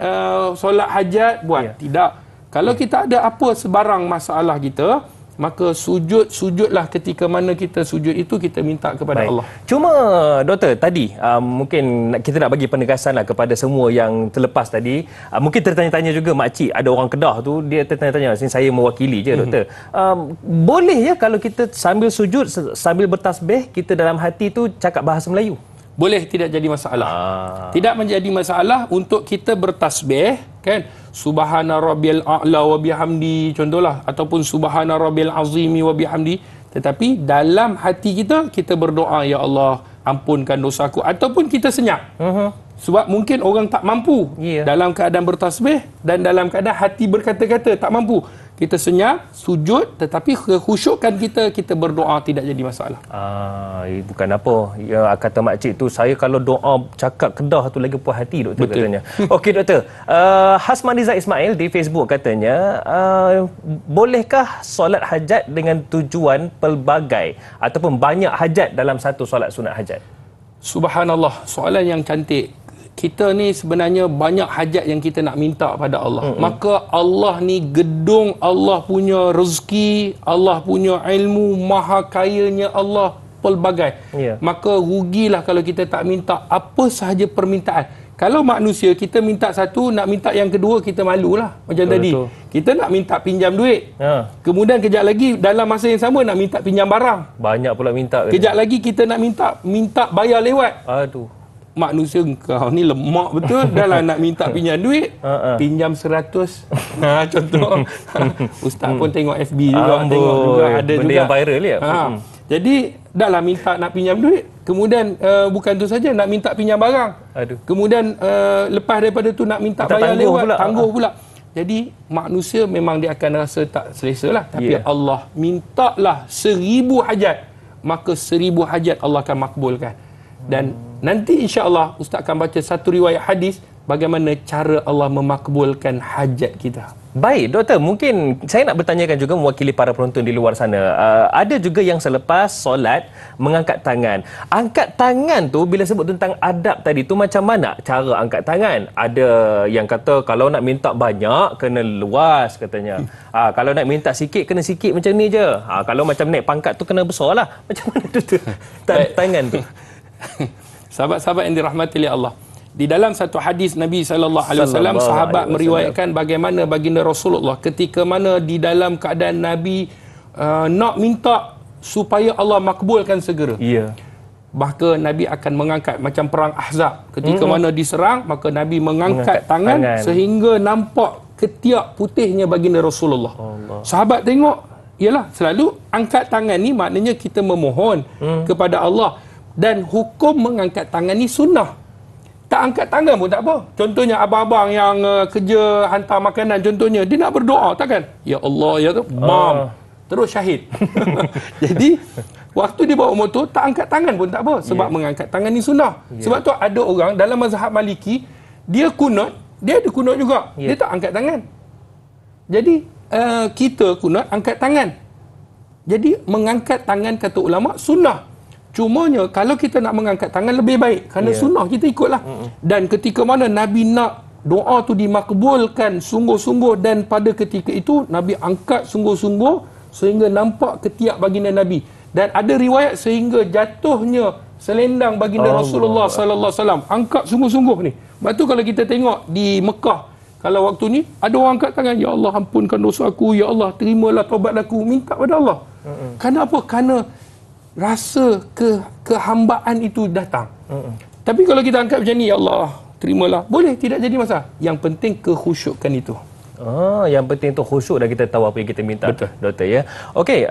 B: solat hajat buat.
A: Ya.
B: Tidak. Kalau kita ada apa sebarang masalah kita, maka sujudlah ketika mana kita sujud itu kita minta kepada Allah.
A: Cuma doktor tadi mungkin kita nak bagi penegasan lah kepada semua yang terlepas tadi. Mungkin tertanya-tanya juga makcik, ada orang Kedah tu dia tertanya-tanya, sini saya mewakili je doktor. Boleh ya kalau kita sambil sujud sambil bertasbih kita dalam hati tu cakap bahasa Melayu?
B: Boleh, tidak jadi masalah. Tidak menjadi masalah untuk kita bertasbih, kan? Subhana rabbiyal a'la wa bihamdi contohlah, ataupun subhana rabbiyal azimi wa bihamdi. Tetapi dalam hati kita berdoa, ya Allah ampunkan dosaku, ataupun kita senyap. Sebab mungkin orang tak mampu dalam keadaan bertasbih dan dalam keadaan hati berkata-kata tak mampu. Kita senyap, sujud, tetapi kekhusyukan kita berdoa tidak jadi masalah.
A: Bukan apa. Ya, kata makcik tu, saya kalau doa cakap Kedah tu lagi puas hati doktor. Betul. Katanya. Okey doktor. Hasmaniza Ismail di Facebook katanya, bolehkah solat hajat dengan tujuan pelbagai ataupun banyak hajat dalam satu solat sunat hajat?
B: Subhanallah, soalan yang cantik. Kita ni sebenarnya banyak hajat yang kita nak minta pada Allah. Maka Allah ni gedung, Allah punya rezeki, Allah punya ilmu, maha kayanya Allah pelbagai. Maka rugilah kalau kita tak minta apa sahaja permintaan. Kalau manusia kita minta satu, nak minta yang kedua kita malulah. Macam tadi. Kita nak minta pinjam duit. Kemudian kejap lagi dalam masa yang sama nak minta pinjam barang.
A: Banyak pula minta.
B: Kejap lagi kita nak minta bayar lewat.
A: Aduh.
B: Manusia kau ni lemak betul. Dah lah nak minta pinjam duit, pinjam 100. Contoh. Ustaz pun tengok FB juga, tengok juga ada
A: benda
B: juga
A: yang viral ya.
B: Jadi dah lah minta nak pinjam duit, kemudian bukan tu saja, nak minta pinjam barang. Kemudian lepas daripada tu nak minta bayar lewat, tangguh pula. Jadi manusia memang dia akan rasa tak selesa lah. Tapi Allah mintalah 1000 hajat, maka 1000 hajat Allah akan makbulkan. Dan nanti insya-Allah Ustaz akan baca satu riwayat hadis bagaimana cara Allah memakbulkan hajat kita.
A: Baik doktor, mungkin saya nak bertanyakan juga mewakili para penonton di luar sana. Ada juga yang selepas solat mengangkat tangan. Angkat tangan tu bila sebut tentang adab tadi tu macam mana cara angkat tangan? Ada yang kata kalau nak minta banyak kena luas katanya. Kalau nak minta sikit kena sikit macam ni je. Kalau macam naik pangkat tu kena besar lah. Macam mana tu tangan tu?
B: Sahabat-sahabat yang dirahmati oleh Allah, di dalam satu hadis Nabi SAW, sahabat meriwayatkan bagaimana baginda Rasulullah ketika mana di dalam keadaan Nabi nak minta supaya Allah makbulkan segera. Maka Nabi akan mengangkat, macam perang Ahzab ketika mana diserang, maka Nabi mengangkat tangan sehingga nampak ketiak putihnya baginda Rasulullah. Sahabat tengok, ialah selalu angkat tangan ni maknanya kita memohon kepada Allah. Dan hukum mengangkat tangan ni sunnah. Tak angkat tangan pun tak apa. Contohnya abang-abang yang kerja hantar makanan contohnya, dia nak berdoa takkan? Ya Allah, ya tu, bam. Terus syahid. Jadi waktu dia bawa motor tak angkat tangan pun tak apa, sebab mengangkat tangan ni sunnah. Sebab tu ada orang dalam mazhab Maliki, dia kunut, dia ada kunut juga. Dia tak angkat tangan. Jadi kita kunut angkat tangan. Jadi mengangkat tangan kata ulama sunnah. Cumanya kalau kita nak mengangkat tangan lebih baik kerana sunnah kita ikutlah. Dan ketika mana Nabi nak doa tu dimakbulkan sungguh-sungguh, dan pada ketika itu Nabi angkat sungguh-sungguh sehingga nampak ketiak baginda Nabi. Dan ada riwayat sehingga jatuhnya selendang baginda Rasulullah sallallahu alaihi wasallam. Angkat sungguh-sungguh ni. Sebab tu kalau kita tengok di Mekah, kalau waktu ni ada orang angkat tangan, ya Allah ampunkan dosa aku, ya Allah terimalah taubat aku, minta pada Allah. Kenapa? Kerana rasa kehambaan itu datang. Tapi kalau kita angkat macam ni, ya Allah terimalah, boleh, tidak jadi masalah. Yang penting kekhusyukan itu.
A: Yang penting tu khusyuk dan kita tahu apa yang kita minta.
B: Betul.
A: Doktor ya. Okey,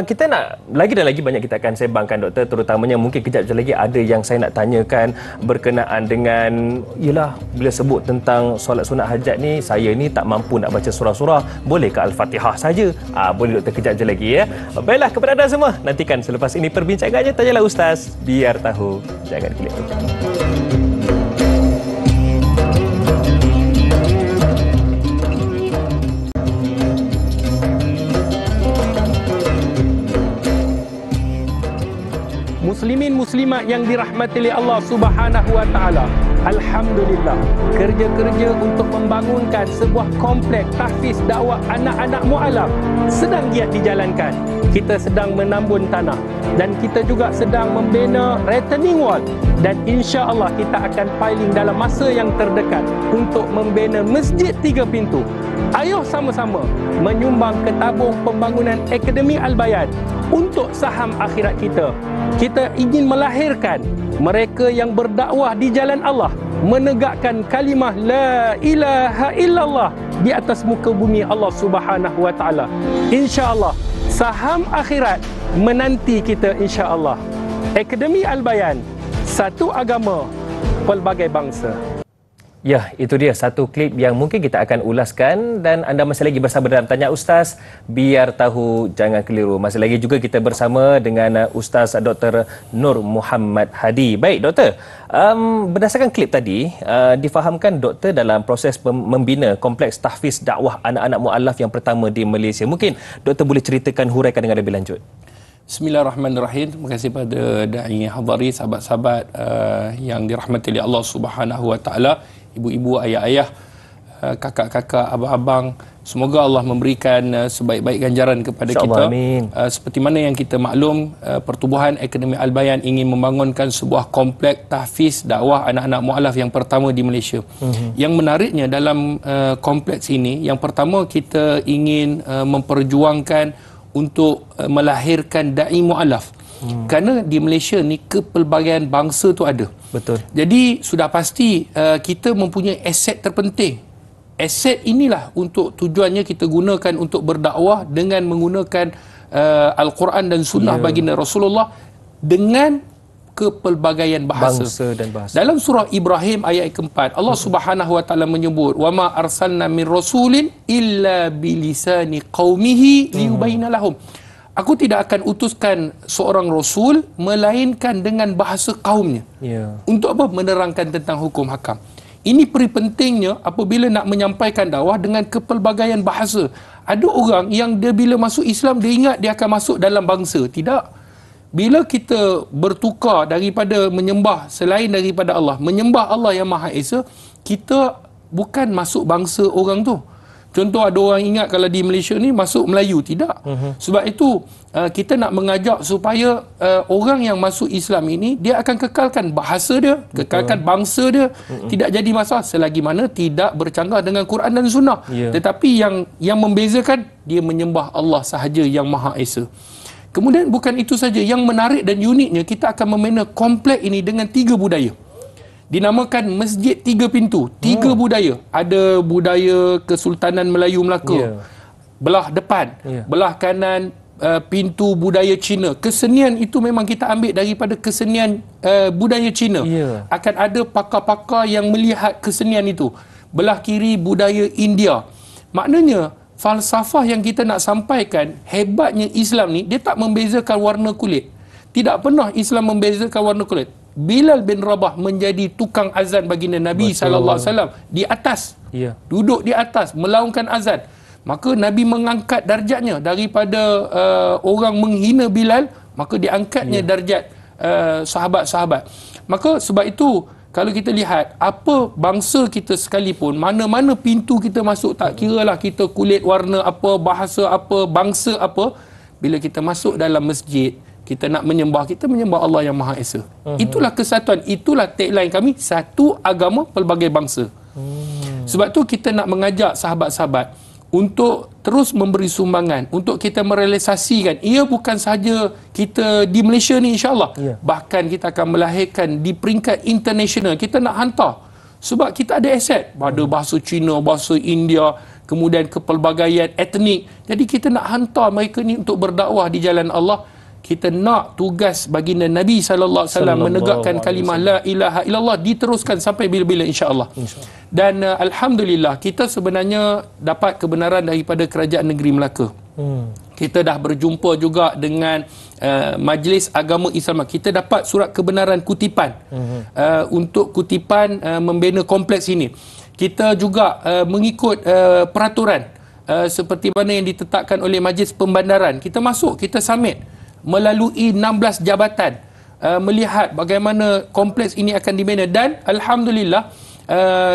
A: kita nak lagi dan lagi banyak kita akan sembangkan doktor, terutamanya mungkin kejap lagi ada yang saya nak tanyakan berkenaan dengan ialah bila sebut tentang solat sunat hajat ni, saya ni tak mampu nak baca surah-surah, boleh ke Al-Fatihah saja? Boleh doktor, kejap lagi ya. Baiklah kepada anda semua, nantikan selepas ini perbincangannya. Tanyalah Ustaz, biar tahu, jangan keliru.
B: Muslimin muslimat yang dirahmati oleh Allah Subhanahu wa taala. Alhamdulillah, kerja-kerja untuk membangunkan sebuah kompleks tahfiz dakwah anak-anak mualaf sedang giat dijalankan. Kita sedang menambun tanah dan kita juga sedang membina retaining wall, dan insya-Allah kita akan filing dalam masa yang terdekat untuk membina masjid 3 pintu. Ayo sama-sama menyumbang ke tabung pembangunan Akademi Al-Bayan untuk saham akhirat kita. Kita ingin melahirkan mereka yang berdakwah di jalan Allah, menegakkan kalimah la ilaha illallah di atas muka bumi Allah Subhanahu wa taala. Insya-Allah saham akhirat menanti kita, insya-Allah. Akademi Al-Bayan, satu agama, pelbagai bangsa.
A: Ya, itu dia satu klip yang mungkin kita akan ulaskan, dan anda masih lagi bersama dalam Tanya Ustaz, biar tahu jangan keliru. Masih lagi juga kita bersama dengan Ustaz Dr. Nur Muhammad Hadi. Baik doktor, berdasarkan klip tadi, difahamkan doktor dalam proses membina kompleks tahfiz dakwah anak-anak mualaf yang pertama di Malaysia. Mungkin doktor boleh ceritakan, huraikan dengan lebih lanjut.
B: Bismillahirrahmanirrahim. Terima kasih pada da'i hadari, sahabat-sahabat yang dirahmati oleh Allah Subhanahu wa taala, ibu-ibu, ayah-ayah, kakak-kakak, abang-abang. Semoga Allah memberikan sebaik-baik ganjaran kepada kita.
A: Amin.
B: Seperti mana yang kita maklum, Pertubuhan Akademi Al-Bayan ingin membangunkan sebuah kompleks tahfiz dakwah anak-anak mualaf yang pertama di Malaysia. Yang menariknya dalam kompleks ini, yang pertama kita ingin memperjuangkan untuk melahirkan da'i mu'alaf. Kerana di Malaysia ni kepelbagaian bangsa tu ada.
A: Betul.
B: Jadi sudah pasti kita mempunyai aset terpenting. Aset inilah untuk tujuannya kita gunakan untuk berdakwah dengan menggunakan Al-Quran dan Sunnah baginda Rasulullah dengan kepelbagaian bahasa.
A: Bangsa dan bahasa.
B: Dalam surah Ibrahim ayat keempat, Allah Subhanahu wa taala menyebut, "Wa ma arsalna min rasulin illa bilisani qaumihi liyubayyana lahum." Aku tidak akan utuskan seorang rasul melainkan dengan bahasa kaumnya. Untuk apa? Menerangkan tentang hukum hakam. Ini peri pentingnya apabila nak menyampaikan dakwah dengan kepelbagaian bahasa. Ada orang yang dia bila masuk Islam dia ingat dia akan masuk dalam bangsa. Tidak. Bila kita bertukar daripada menyembah selain daripada Allah, menyembah Allah yang Maha Esa, kita bukan masuk bangsa orang tu. Contoh, ada orang ingat kalau di Malaysia ni masuk Melayu. Tidak. Sebab itu kita nak mengajak supaya orang yang masuk Islam ini, dia akan kekalkan bahasa dia, kekalkan bangsa dia. Tidak jadi masalah selagi mana tidak bercanggah dengan Quran dan Sunnah. Tetapi yang membezakan, dia menyembah Allah sahaja yang Maha Esa. Kemudian bukan itu saja, yang menarik dan uniknya, kita akan membina komplek ini dengan 3 budaya. Dinamakan Masjid 3 Pintu. 3 budaya. Ada budaya Kesultanan Melayu Melaka. Belah depan. Belah kanan pintu budaya Cina. Kesenian itu memang kita ambil daripada kesenian budaya Cina. Akan ada pakar-pakar yang melihat kesenian itu. Belah kiri budaya India. Maknanya falsafah yang kita nak sampaikan, hebatnya Islam ni, dia tak membezakan warna kulit. Tidak pernah Islam membezakan warna kulit. Bilal bin Rabah menjadi tukang azan baginda Nabi SAW di atas. Duduk di atas melaungkan azan. Maka Nabi mengangkat darjatnya daripada orang menghina Bilal, maka diangkatnya darjat sahabat-sahabat. Maka sebab itu kalau kita lihat apa bangsa kita sekalipun, mana-mana pintu kita masuk, tak kiralah kita kulit warna apa, bahasa apa, bangsa apa, bila kita masuk dalam masjid, kita nak menyembah, kita menyembah Allah yang Maha Esa. Itulah kesatuan, itulah tagline kami, satu agama pelbagai bangsa. Sebab tu kita nak mengajak sahabat-sahabat untuk terus memberi sumbangan, untuk kita merealisasikan. Ia bukan sahaja kita di Malaysia ni, insyaAllah. Bahkan kita akan melahirkan di peringkat international. Kita nak hantar. Sebab kita ada aset. Ada bahasa Cina, bahasa India. kemudian kepelbagaian etnik. Jadi kita nak hantar mereka ni untuk berdakwah di jalan Allah. Kita nak tugas baginda Nabi sallallahu alaihi wasallam menegakkan kalimah la ilaha illallah diteruskan sampai bila-bila insya-Allah. Dan alhamdulillah kita sebenarnya dapat kebenaran daripada kerajaan negeri Melaka. Kita dah berjumpa juga dengan Majlis Agama Islam. Kita dapat surat kebenaran kutipan untuk kutipan membina kompleks ini. Kita juga mengikut peraturan seperti mana yang ditetapkan oleh Majlis Pembandaran. Kita masuk, kita submit melalui 16 jabatan melihat bagaimana kompleks ini akan dibina. Dan alhamdulillah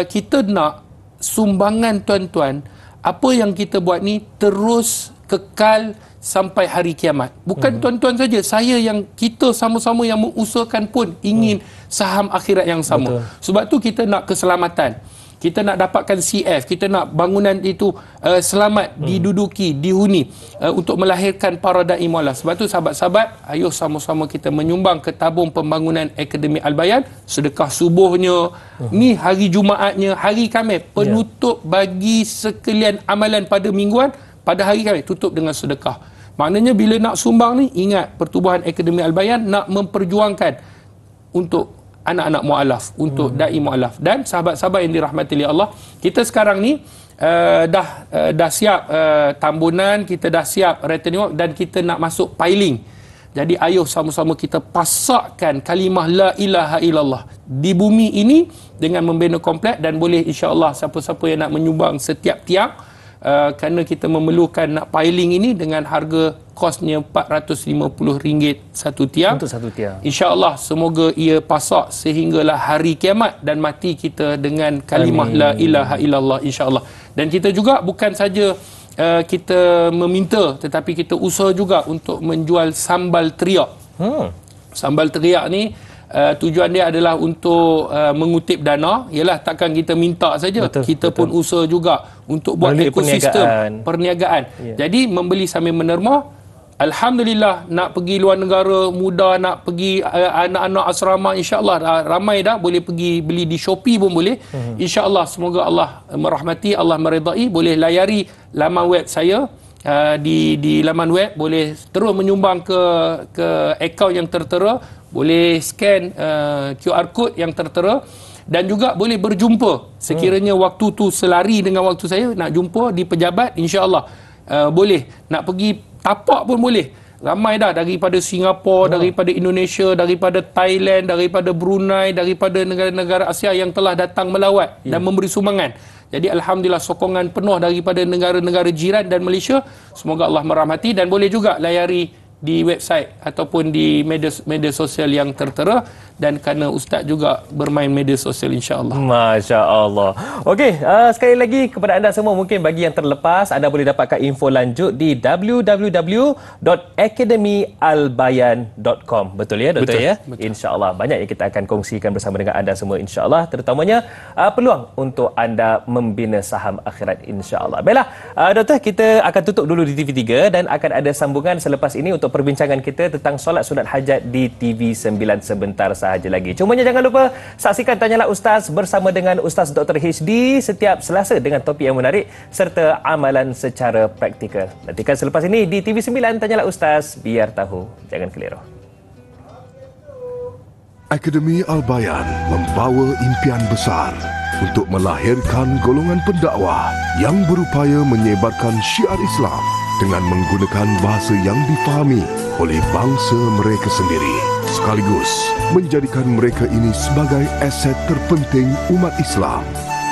B: kita nak sumbangan tuan-tuan, apa yang kita buat ni terus kekal sampai hari kiamat. Bukan tuan-tuan saja, saya yang kita sama-sama yang mengusahakan pun ingin saham akhirat yang sama. Betul. Sebab tu kita nak keselamatan. Kita nak dapatkan CF, kita nak bangunan itu selamat diduduki, dihuni untuk melahirkan para da'i mu'alaf. Sebab tu sahabat-sahabat, ayo sama-sama kita menyumbang ke tabung pembangunan Akademi Al-Bayan. Sedekah subuhnya, ni hari Jumaatnya, hari Khamis, penutup bagi sekalian amalan pada mingguan, pada hari Khamis tutup dengan sedekah. Maknanya bila nak sumbang ni, ingat Pertubuhan Akademi Al-Bayan nak memperjuangkan untuk anak-anak mu'alaf, untuk da'i mu'alaf. Dan sahabat-sahabat yang dirahmati oleh Allah, kita sekarang ni dah siap tambunan, kita dah siap returning work dan kita nak masuk piling. Jadi ayo sama-sama kita pasakkan kalimah la ilaha illallah di bumi ini dengan membina komplek. Dan boleh insya-Allah siapa-siapa yang nak menyumbang setiap tiang, kerana kita memerlukan nak piling ini dengan harga kosnya RM450 satu tiang. Untuk satu tiang. InsyaAllah semoga ia pasak sehinggalah hari kiamat dan mati kita dengan kalimah la ilaha illallah insyaAllah. Dan kita juga bukan saja kita meminta, tetapi kita usaha juga untuk menjual sambal teriak. Sambal teriak ni tujuan dia adalah untuk mengutip dana. Ialah takkan kita minta saja. Kita pun usaha juga untuk buat ekosistem perniagaan. Jadi membeli sambil menerma. Alhamdulillah, nak pergi luar negara mudah, nak pergi anak-anak asrama, insya-Allah ramai dah boleh pergi beli di Shopee pun boleh. Insya-Allah semoga Allah merahmati, Allah meredai. Boleh layari laman web saya. Di laman web boleh terus menyumbang ke akaun yang tertera, boleh scan QR code yang tertera, dan juga boleh berjumpa sekiranya waktu tu selari dengan waktu saya nak jumpa di pejabat, insya-Allah boleh. Nak pergi tapak pun boleh. Ramai dah daripada Singapura, daripada Indonesia, daripada Thailand, daripada Brunei, daripada negara-negara Asia yang telah datang melawat dan memberi sumbangan. Jadi alhamdulillah sokongan penuh daripada negara-negara jiran dan Malaysia. Semoga Allah merahmati. Dan boleh juga layari di website ataupun di media sosial yang tertera. Dan kerana Ustaz juga bermain media sosial, insya-Allah.
A: Masya-Allah. Okey, sekali lagi kepada anda semua, mungkin bagi yang terlepas, anda boleh dapatkan info lanjut di www.akademialbayan.com. Betul ya, Doktor? Ya? Insya-Allah banyak yang kita akan kongsikan bersama dengan anda semua, insya-Allah, terutamanya peluang untuk anda membina saham akhirat, insya-Allah. Baiklah, Doktor, kita akan tutup dulu di TV3 dan akan ada sambungan selepas ini untuk perbincangan kita tentang solat sunat hajat di TV9 sebentar sahaja lagi. Cumanya jangan lupa saksikan Tanyalah Ustaz bersama dengan Ustaz Dr. HD setiap Selasa dengan topik yang menarik serta amalan secara praktikal. Nantikan selepas ini di TV9 Tanyalah Ustaz, biar tahu, jangan keliru.
D: Akademi Al-Bayan membawa impian besar untuk melahirkan golongan pendakwah yang berupaya menyebarkan syiar Islam dengan menggunakan bahasa yang difahami oleh bangsa mereka sendiri, sekaligus menjadikan mereka ini sebagai aset terpenting umat Islam.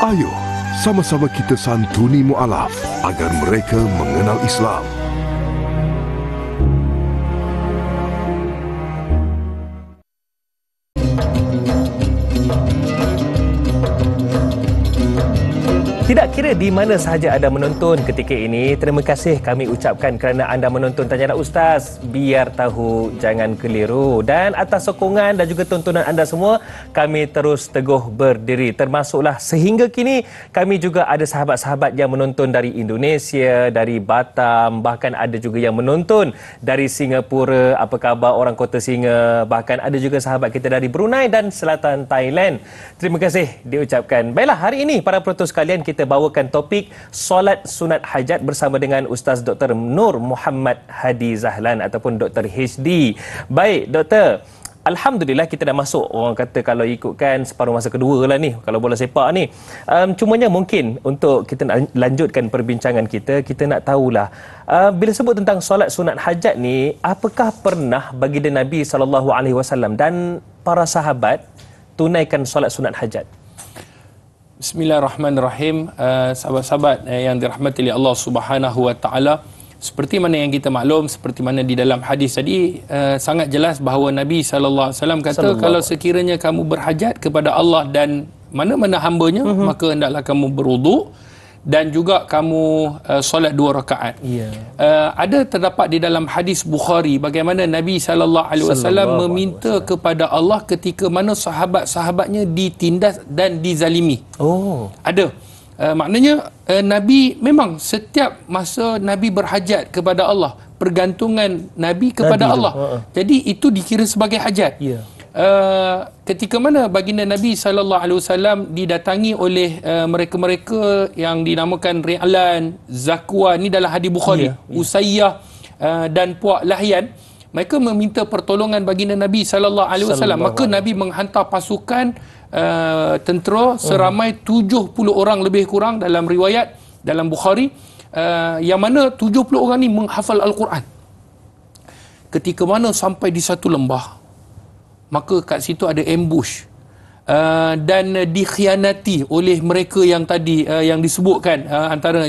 D: Ayo, sama-sama kita santuni mu'alaf agar mereka mengenal Islam.
A: Tidak kira di mana sahaja anda menonton ketika ini, terima kasih kami ucapkan kerana anda menonton Tanyalah Ustaz, biar tahu, jangan keliru. Dan atas sokongan dan juga tontonan anda semua, kami terus teguh berdiri. Termasuklah sehingga kini kami juga ada sahabat-sahabat yang menonton dari Indonesia, dari Batam, bahkan ada juga yang menonton dari Singapura. Apa khabar orang Kota Singa? Bahkan ada juga sahabat kita dari Brunei dan selatan Thailand. Terima kasih diucapkan. Baiklah, hari ini para penonton sekalian, kita kita bawakan topik solat sunat hajat bersama dengan Ustaz Dr. Nur Muhammad Hadi Zahlan ataupun Dr. HD. Baik, Doktor. Alhamdulillah kita dah masuk, orang kata kalau ikutkan separuh masa kedua lah ni kalau bola sepak ni. Cumanya mungkin untuk kita nak lanjutkan perbincangan kita nak tahulah bila sebut tentang solat sunat hajat ni, apakah pernah baginda Nabi SAW dan para sahabat tunaikan solat sunat hajat?
B: Bismillahirrahmanirrahim. Sahabat-sahabat yang dirahmati oleh Allah Subhanahu wa taala, seperti mana yang kita maklum, seperti mana di dalam hadis tadi, sangat jelas bahawa Nabi SAW kata, kalau sekiranya kamu berhajat kepada Allah dan mana-mana hambanya, maka hendaklah kamu berwuduk dan juga kamu solat 2 rakaat. Ada terdapat di dalam hadis Bukhari bagaimana Nabi SAW meminta kepada Allah ketika mana sahabat-sahabatnya ditindas dan dizalimi. Ada. Maknanya Nabi memang setiap masa Nabi berhajat kepada Allah, pergantungan Nabi kepada Nabi Allah. Jadi itu dikira sebagai hajat. Ketika mana baginda Nabi SAW didatangi oleh mereka-mereka yang dinamakan Ri'lan, Zakwan, ni dalam hadis Bukhari, Usayyah dan Puak Lahyan, mereka meminta pertolongan baginda Nabi SAW. Maka Nabi menghantar pasukan tentera seramai 70 orang lebih kurang dalam riwayat dalam Bukhari, yang mana 70 orang ni menghafal Al-Quran. Ketika mana sampai di satu lembah, maka kat situ ada ambush dan dikhianati oleh mereka yang tadi yang disebutkan, antara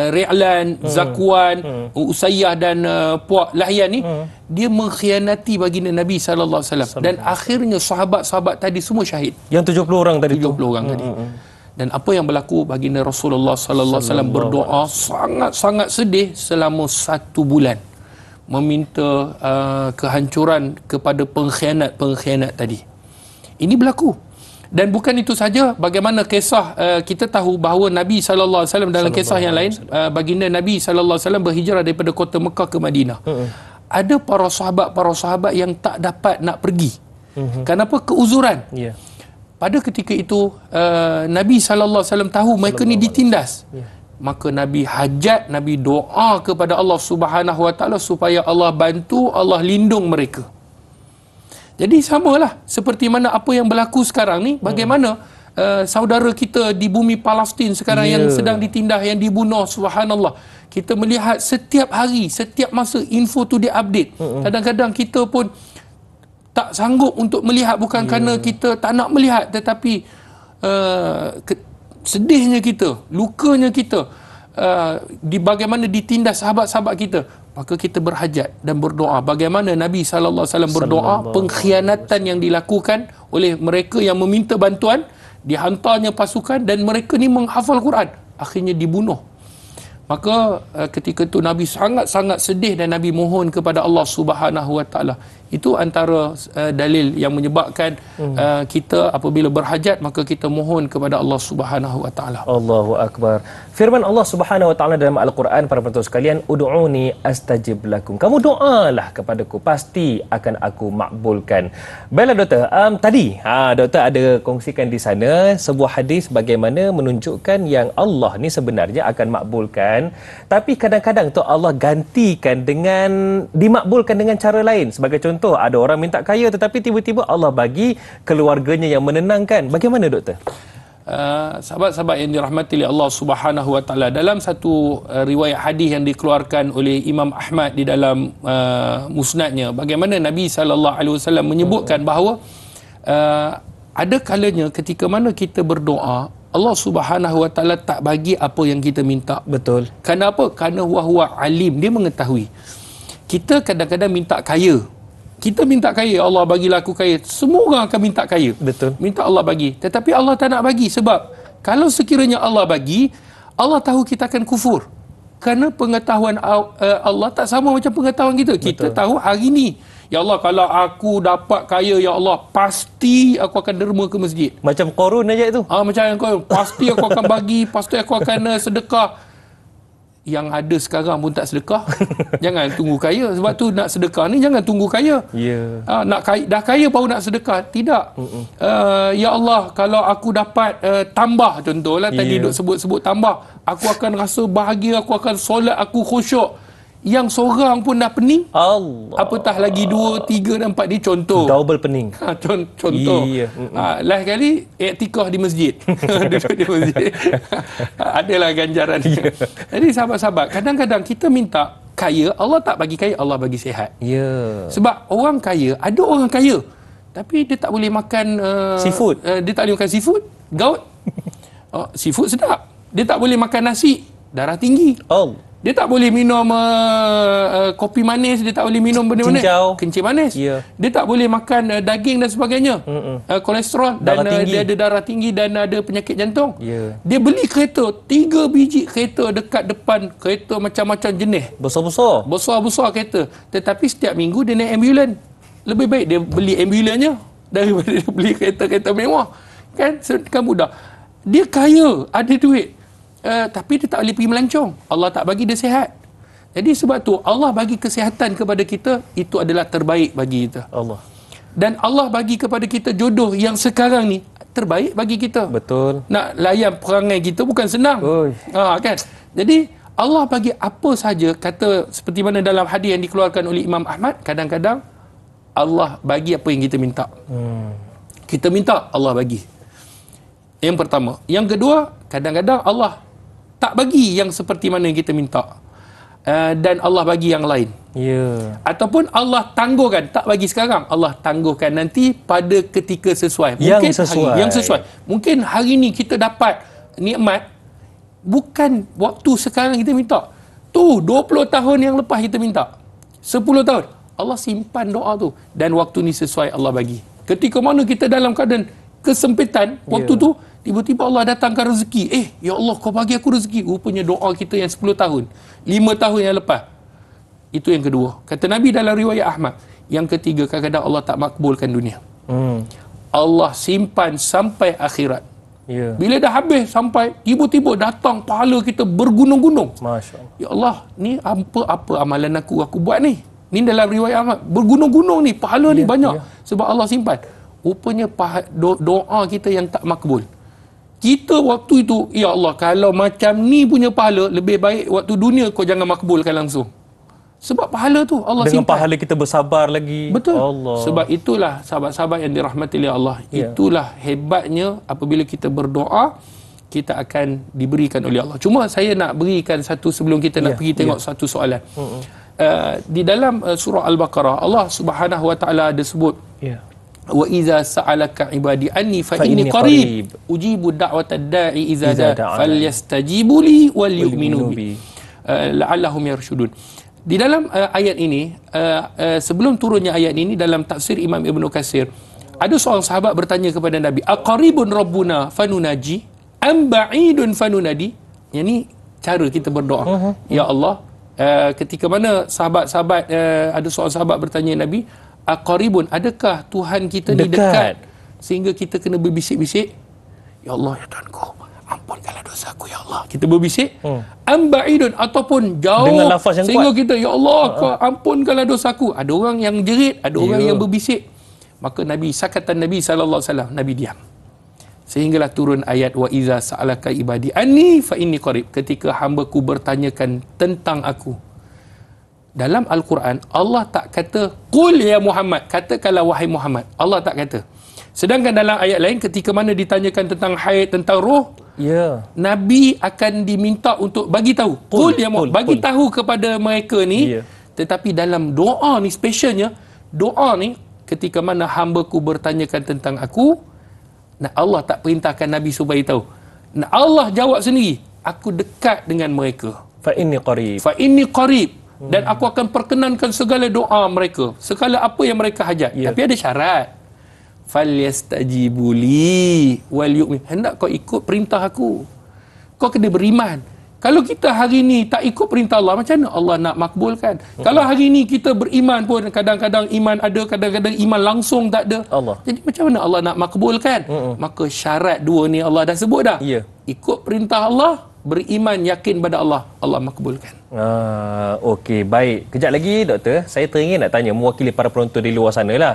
B: Ri'lan, Zakwan, Usayyah dan Puak Lahyan ni, dia mengkhianati baginda Nabi SAW. Dan akhirnya sahabat-sahabat tadi semua syahid.
A: Yang 70 orang tadi
B: 70 orang tadi. Dan apa yang berlaku, baginda Rasulullah SAW berdoa sangat-sangat sedih selama 1 bulan, meminta kehancuran kepada pengkhianat-pengkhianat tadi. Ini berlaku. Dan bukan itu saja, bagaimana kisah kita tahu bahawa Nabi SAW dalam kisah yang lain, baginda Nabi SAW berhijrah daripada kota Mekah ke Madinah. Ada para sahabat yang tak dapat nak pergi. Kenapa? Keuzuran. Pada ketika itu Nabi SAW tahu mereka ni ditindas. Maka Nabi hajat, Nabi doa kepada Allah Subhanahu wa taala supaya Allah bantu, Allah lindung mereka. Jadi samalah seperti mana apa yang berlaku sekarang ni, bagaimana saudara kita di bumi Palestin sekarang yang sedang ditindas, yang dibunuh, subhanallah. Kita melihat setiap hari, setiap masa info tu diupdate. Kadang-kadang kita pun tak sanggup untuk melihat, bukan kerana kita tak nak melihat, tetapi sedihnya kita, lukanya kita, bagaimana ditindas sahabat-sahabat kita. Maka kita berhajat dan berdoa bagaimana Nabi SAW berdoa, pengkhianatan yang dilakukan oleh mereka yang meminta bantuan, dihantarnya pasukan dan mereka ni menghafal Quran, akhirnya dibunuh. Maka ketika itu Nabi sangat-sangat sedih dan Nabi mohon kepada Allah Subhanahu wa taala. Itu antara dalil yang menyebabkan kita apabila berhajat, maka kita mohon kepada Allah Subhanahu wa taala.
A: Allahu akbar. Firman Allah Subhanahu wa taala dalam Al-Quran, para penonton sekalian, ud'uni astajib lakum. Kamu doalah kepadaku, pasti akan aku makbulkan. Baiklah Doktor, tadi Doktor ada kongsikan di sana sebuah hadis bagaimana menunjukkan yang Allah ni sebenarnya akan makbulkan, tapi kadang-kadang tu Allah gantikan dengan dimakbulkan dengan cara lain. Sebagai contoh, ada orang minta kaya tetapi tiba-tiba Allah bagi keluarganya yang menenangkan. Bagaimana Doktor?
B: Sahabat-sahabat yang dirahmati oleh Allah Subhanahu wa taala, dalam satu riwayat hadis yang dikeluarkan oleh Imam Ahmad di dalam musnadnya, bagaimana Nabi SAW menyebutkan bahawa ada kalanya ketika mana kita berdoa, Allah Subhanahu wa taala tak bagi apa yang kita minta.
A: Betul.
B: Kenapa? Kerana huwa alim, dia mengetahui. Kita kadang-kadang minta kaya. Kita minta kaya, Allah bagilah aku kaya. Semua orang akan minta kaya.
A: Betul.
B: Minta Allah bagi. Tetapi Allah tak nak bagi, sebab kalau sekiranya Allah bagi, Allah tahu kita akan kufur. Kerana pengetahuan Allah tak sama macam pengetahuan kita. Kita tahu hari ni, ya Allah, kalau aku dapat kaya, ya Allah, pasti aku akan derma ke masjid.
A: Macam Qarun aja itu.
B: Macam yang Qarun, pasti aku akan bagi, pasti aku akan sedekah. yang ada sekarang pun tak sedekah. Jangan tunggu kaya. Sebab tu nak sedekah ni jangan tunggu kaya. Nak kaya, dah kaya baru nak sedekah. Tidak. Ya Allah, kalau aku dapat tambah, contohlah tadi duk sebut-sebut tambah, aku akan rasa bahagia, aku akan solat, aku khusyuk. Yang seorang pun dah pening,
A: Allah,
B: apatah lagi 2, 3 dan 4 ni contoh.
A: Double pening.
B: Contoh. Last kali iktikaf di masjid. Duduk di masjid. Adalah ganjaran. Jadi sahabat-sahabat, kadang-kadang kita minta kaya, Allah tak bagi kaya, Allah bagi sihat. Sebab orang kaya, ada orang kaya tapi dia tak boleh makan
A: seafood.
B: Dia tak boleh makan seafood, gaut. Seafood sedap. Dia tak boleh makan nasi, darah tinggi. Dia tak boleh minum kopi manis, dia tak boleh minum benda-benda kencing manis. Dia tak boleh makan daging dan sebagainya. Kolesterol dan dia ada darah tinggi dan ada penyakit jantung. Dia beli kereta, 3 biji kereta dekat depan, kereta macam-macam jenis. Besar-besar kereta. Tetapi setiap minggu dia naik ambulan. Lebih baik dia beli ambulannya daripada dia beli kereta-kereta mewah. Kan mudah. Dia kaya, ada duit. Tapi dia tak boleh pergi melancong. Allah tak bagi dia sihat. Jadi sebab tu Allah bagi kesihatan kepada kita, itu adalah terbaik bagi kita. Dan Allah bagi kepada kita jodoh yang sekarang ni terbaik bagi kita.
A: Betul.
B: Nak layan perangai kita bukan senang. Kan? Jadi Allah bagi apa saja, kata seperti mana dalam hadis yang dikeluarkan oleh Imam Ahmad, kadang-kadang Allah bagi apa yang kita minta. Kita minta, Allah bagi. Yang pertama. Yang kedua, kadang-kadang Allah tak bagi yang seperti mana yang kita minta, dan Allah bagi yang lain. Ataupun Allah tangguhkan, tak bagi sekarang, Allah tangguhkan nanti pada ketika sesuai. Mungkin yang sesuai. Mungkin hari ni kita dapat nikmat, bukan waktu sekarang kita minta. Tu 20 tahun yang lepas kita minta, 10 tahun, Allah simpan doa tu, dan waktu ni sesuai, Allah bagi. Ketika mana kita dalam keadaan kesempitan, waktu tu tiba-tiba Allah datangkan rezeki. Ya Allah, kau bagi aku rezeki. Rupanya doa kita yang 10 tahun, 5 tahun yang lepas. Itu yang kedua. Kata Nabi dalam riwayat Ahmad. Yang ketiga, kadang-kadang Allah tak makbulkan dunia. Allah simpan sampai akhirat. Bila dah habis sampai, tiba-tiba datang pahala kita bergunung-gunung.
A: Masya Allah.
B: Ya Allah, ni apa amalan aku buat ni? Ni dalam riwayat Ahmad. Bergunung-gunung ni, pahala ni banyak. Sebab Allah simpan. Rupanya doa kita yang tak makbul. Kita waktu itu, ya Allah, kalau macam ni punya pahala, lebih baik waktu dunia kau jangan makbulkan langsung. Sebab pahala tu Allah
A: dengan
B: simpan.
A: Pahala kita bersabar lagi.
B: Betul.
A: Allah.
B: Sebab itulah sahabat-sahabat yang dirahmati oleh Allah. Itulah hebatnya apabila kita berdoa, kita akan diberikan oleh Allah. Cuma saya nak berikan satu sebelum kita nak pergi tengok satu soalan. Di dalam surah Al-Baqarah, Allah Subhanahu Wa Taala ada sebut, wa iza sa'alaka ibadi anni fa inni qarib ujibu da'watad da'i iza da'a falyastajibu li wal yu'minu bi la'allahum yarshudun. Di dalam ayat ini, sebelum turunnya ayat ini, dalam tafsir Imam Ibn Katsir, ada seorang sahabat bertanya kepada Nabi, aqaribun rabbuna fanunaji am ba'idun fanunadi. Yang ni cara kita berdoa. Ya Allah, ketika mana sahabat-sahabat, ada seorang sahabat bertanya Nabi, aqaribun, adakah Tuhan kita ni dekat sehingga kita kena berbisik-bisik, ya Allah, ya Tuhanku, ampunkanlah dosaku ya Allah, kita berbisik, ambaidun, ataupun jauh dengan lafaz yang sehingga kuat, kita, ya Allah, ampunkanlah dosaku. Ada orang yang jerit, ada orang yang berbisik. Maka Nabi, sakatan Nabi SAW, Nabi diam. Sehinggalah turun ayat, wa iza sa'alaka ibadi anni fa inni qarib, ketika hamba-Ku bertanyakan tentang aku. Dalam Al-Quran, Allah tak kata, Qul ya Muhammad, katakanlah wahai Muhammad. Allah tak kata. Sedangkan dalam ayat lain, ketika mana ditanyakan tentang haid, tentang roh, Nabi akan diminta untuk bagi tahu. Qul ya Muhammad, bagi tahu kepada mereka ni. Tetapi dalam doa ni, spesialnya, doa ni, ketika mana hamba-Ku bertanyakan tentang aku, Allah tak perintahkan Nabi supaya tahu. Allah jawab sendiri, aku dekat dengan mereka.
A: Fa inni qarib.
B: Fa inni qarib. Dan aku akan perkenankan segala doa mereka, segala apa yang mereka hajat. Tapi ada syarat. Falyastajibu li wal yu'min. Hendak kau ikut perintah aku, kau kena beriman. Kalau kita hari ni tak ikut perintah Allah, macam mana Allah nak makbulkan? Kalau hari ni kita beriman pun, kadang-kadang iman ada, kadang-kadang iman langsung tak ada. Jadi macam mana Allah nak makbulkan? Maka syarat dua ni Allah dah sebut dah. Ikut perintah Allah, beriman yakin pada Allah, Allah makbulkan.
A: Okey, baik. Kejap lagi doktor, saya teringin nak tanya mewakili para penonton di luar sana lah.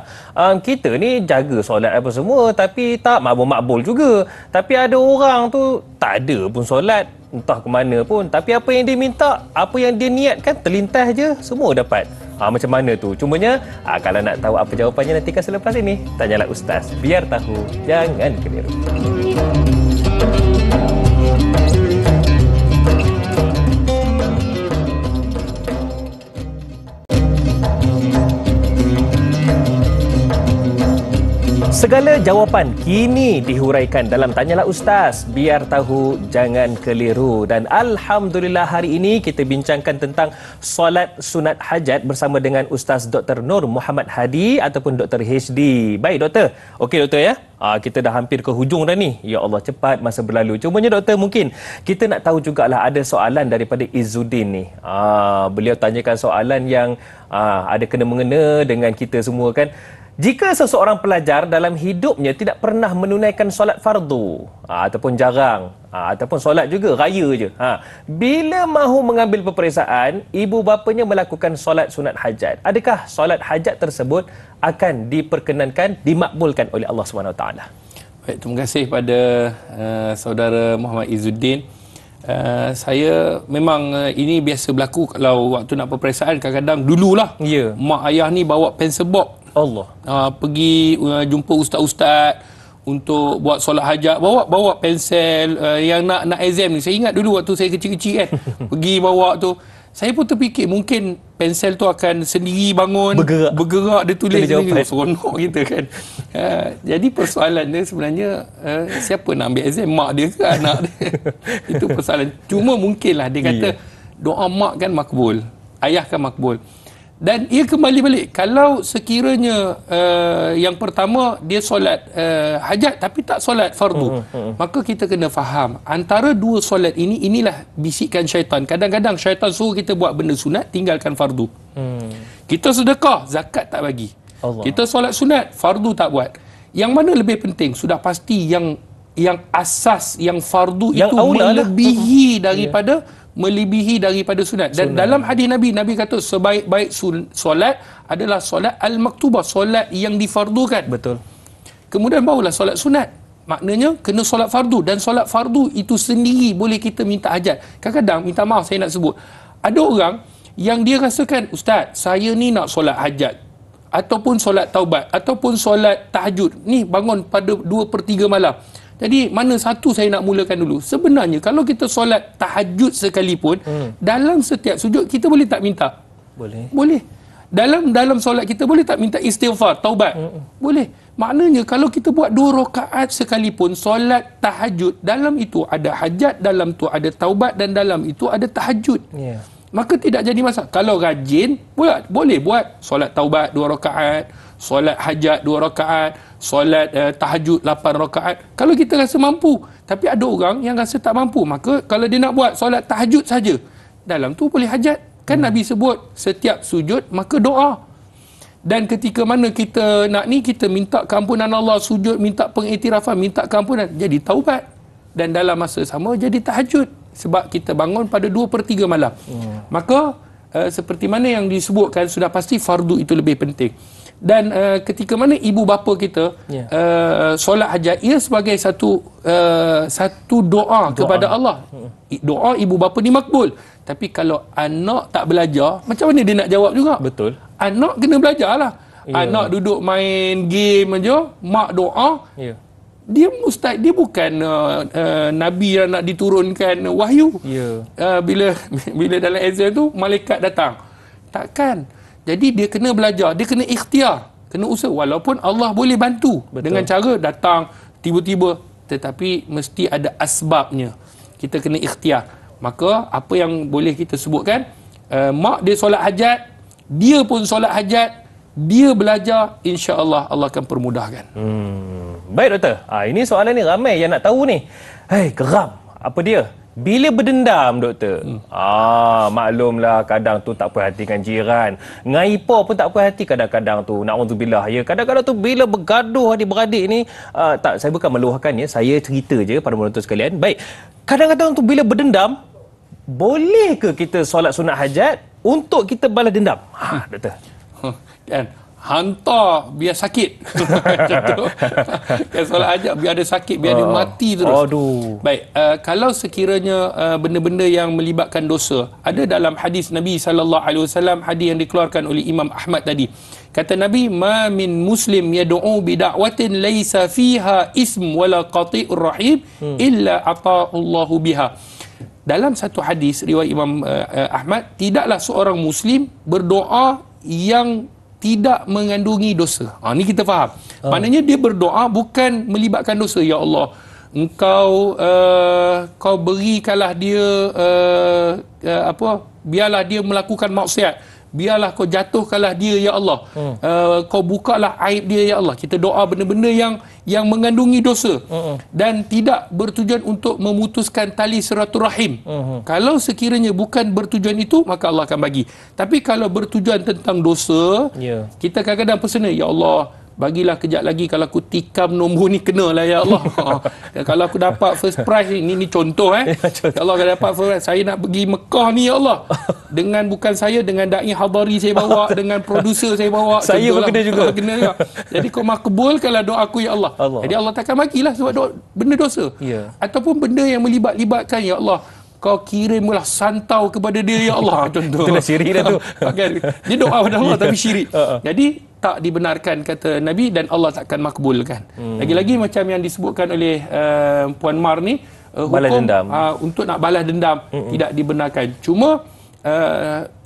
A: Kita ni jaga solat apa semua tapi tak makbul-makbul juga. Tapi ada orang tu tak ada pun solat, entah ke mana pun. Tapi apa yang dia minta, apa yang dia niatkan, terlintas je, semua dapat. Macam mana tu? Cumanya, kalau nak tahu apa jawapannya nantikan selepas ini, tanyalah Ustaz. Biar tahu, jangan keliru. Segala jawapan kini dihuraikan dalam Tanyalah Ustaz. Biar tahu, jangan keliru. Dan Alhamdulillah hari ini kita bincangkan tentang solat sunat hajat bersama dengan Ustaz Dr. Nur Muhammad Hadi ataupun Dr. HD. Baik doktor. Okey doktor ya. Kita dah hampir ke hujung dah ni. Ya Allah, cepat masa berlalu. Cumanya doktor, mungkin kita nak tahu jugalah ada soalan daripada Izzuddin ni. Beliau tanyakan soalan yang ada kena-mengena dengan kita semua kan. Jika seseorang pelajar dalam hidupnya tidak pernah menunaikan solat fardu ataupun jarang ataupun solat juga raya je, bila mahu mengambil peperiksaan, ibu bapanya melakukan solat sunat hajat, adakah solat hajat tersebut akan diperkenankan, dimakbulkan oleh Allah SWT?
B: Baik, terima kasih pada saudara Muhammad Izzuddin. Saya memang ini biasa berlaku kalau waktu nak peperiksaan. Kadang-kadang dululah mak ayah ni bawa pensel box Allah pergi jumpa ustaz-ustaz untuk buat solat hajat, bawa pensel yang nak exam ni. Saya ingat dulu waktu saya kecil-kecil kan, pergi bawa tu, saya pun terfikir mungkin pensel tu akan sendiri bangun, bergerak dia tulis sendiri, seronok kita kan. Jadi persoalan dia sebenarnya siapa nak ambil exam, mak dia ke anak dia? Itu persoalan. Cuma mungkinlah dia kata doa mak kan makbul, ayah kan makbul. Dan ia kembali balik, kalau sekiranya yang pertama dia solat hajat tapi tak solat fardu, maka kita kena faham antara dua solat ini, inilah bisikan syaitan. Kadang-kadang syaitan suruh kita buat benda sunat, tinggalkan fardu. Kita sedekah, zakat tak bagi. Kita solat sunat, fardu tak buat. Yang mana lebih penting? Sudah pasti yang asas, yang fardu yang itu melebihi daripada melebihi daripada sunat. Dan dalam hadis Nabi kata sebaik-baik solat adalah solat al-maktubah, solat yang difardukan. Betul. Kemudian barulah solat sunat. Maknanya kena solat fardu, dan solat fardu itu sendiri boleh kita minta hajat. Kadang-kadang, minta maaf saya nak sebut, ada orang yang dia rasakan, Ustaz, saya ni nak solat hajat ataupun solat taubat ataupun solat tahajud ni bangun pada 2/3 malam. Jadi mana satu saya nak mulakan dulu? Sebenarnya kalau kita solat tahajud sekalipun, dalam setiap sujud kita boleh tak minta? Boleh. Dalam solat kita boleh tak minta istighfar, taubat? Boleh. Maknanya kalau kita buat 2 rakaat sekalipun solat tahajud, dalam itu ada hajat, dalam itu ada taubat, dan dalam itu ada tahajud. Maka tidak jadi masalah. Kalau rajin, boleh buat solat taubat 2 rakaat, solat hajat 2 rakaat, solat tahajud 8 rakaat. Kalau kita rasa mampu. Tapi ada orang yang rasa tak mampu, maka kalau dia nak buat solat tahajud saja, dalam tu boleh hajat. Kan Nabi sebut setiap sujud maka doa. Dan ketika mana kita nak ni, kita minta keampunan Allah, sujud minta pengiktirafan, minta keampunan, jadi taubat. Dan dalam masa sama jadi tahajud, sebab kita bangun pada 2/3 malam. Maka seperti mana yang disebutkan, sudah pasti fardu itu lebih penting. Dan ketika mana ibu bapa kita solat hajat, ia sebagai satu doa kepada Allah. Doa ibu bapa ni makbul. Tapi kalau anak tak belajar, macam mana dia nak jawab juga? Betul. Anak kena belajar lah. Anak duduk main game aja, mak doa. Dia dia bukan Nabi yang nak diturunkan wahyu. Bila dalam exam tu malaikat datang, takkan. Jadi dia kena belajar, dia kena ikhtiar, kena usaha. Walaupun Allah boleh bantu dengan cara datang tiba-tiba, tetapi mesti ada asbabnya. Kita kena ikhtiar. Maka apa yang boleh kita sebutkan, mak dia solat hajat, dia pun solat hajat, dia belajar, insya-Allah Allah akan permudahkan.
A: Baik doktor. Ini soalan ni ramai yang nak tahu ni. Geram. Apa dia? Bila berdendam, doktor, maklumlah kadang tu tak puas hati dengan jiran. Ngaipa pun tak puas hati kadang-kadang tu. Na'udzubillah ya. Kadang-kadang tu bila bergaduh adik-beradik ni, saya bukan meluahkan ya, saya cerita je pada penonton sekalian. Baik, kadang-kadang tu bila berdendam, boleh ke kita solat sunat hajat untuk kita balas dendam? Doktor.
B: Kan? Hantar biar sakit. Contoh. Kan solat hajat biar ada sakit, biar dia mati terus.
A: Aduh.
B: Baik, kalau sekiranya benda-benda yang melibatkan dosa, ada dalam hadis Nabi SAW, hadis yang dikeluarkan oleh Imam Ahmad tadi. Kata Nabi, "Ma min muslim yad'u bi da'watin laisa fiha ism wala qati'ur rahim illa ata'allahu biha." Dalam satu hadis riwayat Imam Ahmad, tidaklah seorang muslim berdoa yang tidak mengandungi dosa. Ni kita faham. Maknanya dia berdoa bukan melibatkan dosa. Ya Allah, Engkau kau berikanlah dia biarlah dia melakukan maksiat. Biarlah kau jatuhkanlah dia, ya Allah. Kau bukalah aib dia, ya Allah. Kita doa benda-benda yang mengandungi dosa dan tidak bertujuan untuk memutuskan tali silaturahim. Kalau sekiranya bukan bertujuan itu, maka Allah akan bagi. Tapi kalau bertujuan tentang dosa, kita kadang-kadang personal, ya Allah, bagilah kejap lagi kalau aku tikam nombor ni kenalah, ya Allah. Kalau aku dapat first prize ni contoh ya Allah, kalau dapat first prize, saya nak pergi Mekah ni, ya Allah. Dengan bukan saya, dengan dai hadari saya bawa, dengan producer saya bawa.
A: Saya pun kena juga.
B: Kena juga. Jadi kau makbulkanlah doa aku, ya Allah. Jadi Allah takkan bagilah sebab benda dosa. Ataupun benda yang melibatkan, ya Allah, kau kirimlah santau kepada dia, ya Allah. Contoh.
A: Itu dah syirik dah tu.
B: Dia doa pada Allah tapi syirik. Jadi tak dibenarkan, kata Nabi, dan Allah takkan makbulkan. Lagi-lagi macam yang disebutkan oleh Puan Mar ni, hukum untuk nak balas dendam tidak dibenarkan. Cuma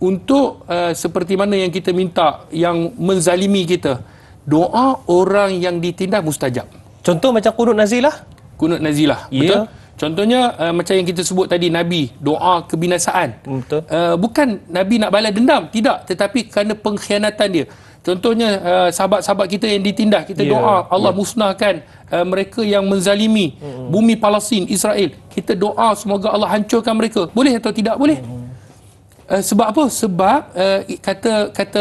B: untuk seperti mana yang kita minta, yang menzalimi kita, doa orang yang ditindas mustajab.
A: Contoh macam kunut nazilah.
B: Kunut nazilah, betul? Contohnya macam yang kita sebut tadi, Nabi doa kebinasaan.
A: Betul.
B: Bukan Nabi nak balas dendam, tidak, tetapi kerana pengkhianatan dia. Contohnya sahabat-sahabat kita yang ditindas, kita doa Allah musnahkan mereka yang menzalimi bumi Palestin, Israel. Kita doa semoga Allah hancurkan mereka. Boleh atau tidak boleh? Sebab apa? Sebab kata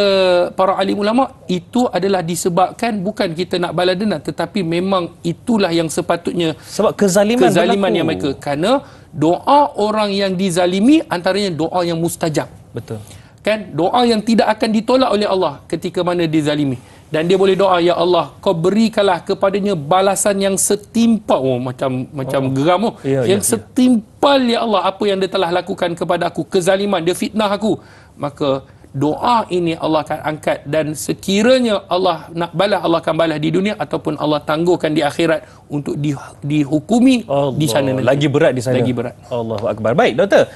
B: para alim ulama, itu adalah disebabkan bukan kita nak balas dendam, tetapi memang itulah yang sepatutnya. Sebab kezaliman yang mereka. Kerana doa orang yang dizalimi antaranya doa yang mustajab.
A: Betul.
B: Kan? Doa yang tidak akan ditolak oleh Allah ketika mana dizalimi. Dan dia boleh doa, ya Allah, kau berikanlah kepadanya balasan yang setimpal. Macam geram. Yang setimpal, ya Allah, apa yang dia telah lakukan kepada aku, kezaliman, dia fitnah aku. Maka doa ini Allah akan angkat, dan sekiranya Allah nak balas, Allah akan balas di dunia ataupun Allah tangguhkan di akhirat untuk dihukumi di sana nanti.
A: Lagi berat di sana.
B: Lagi berat.
A: Allahu Akbar. Baik, doktor.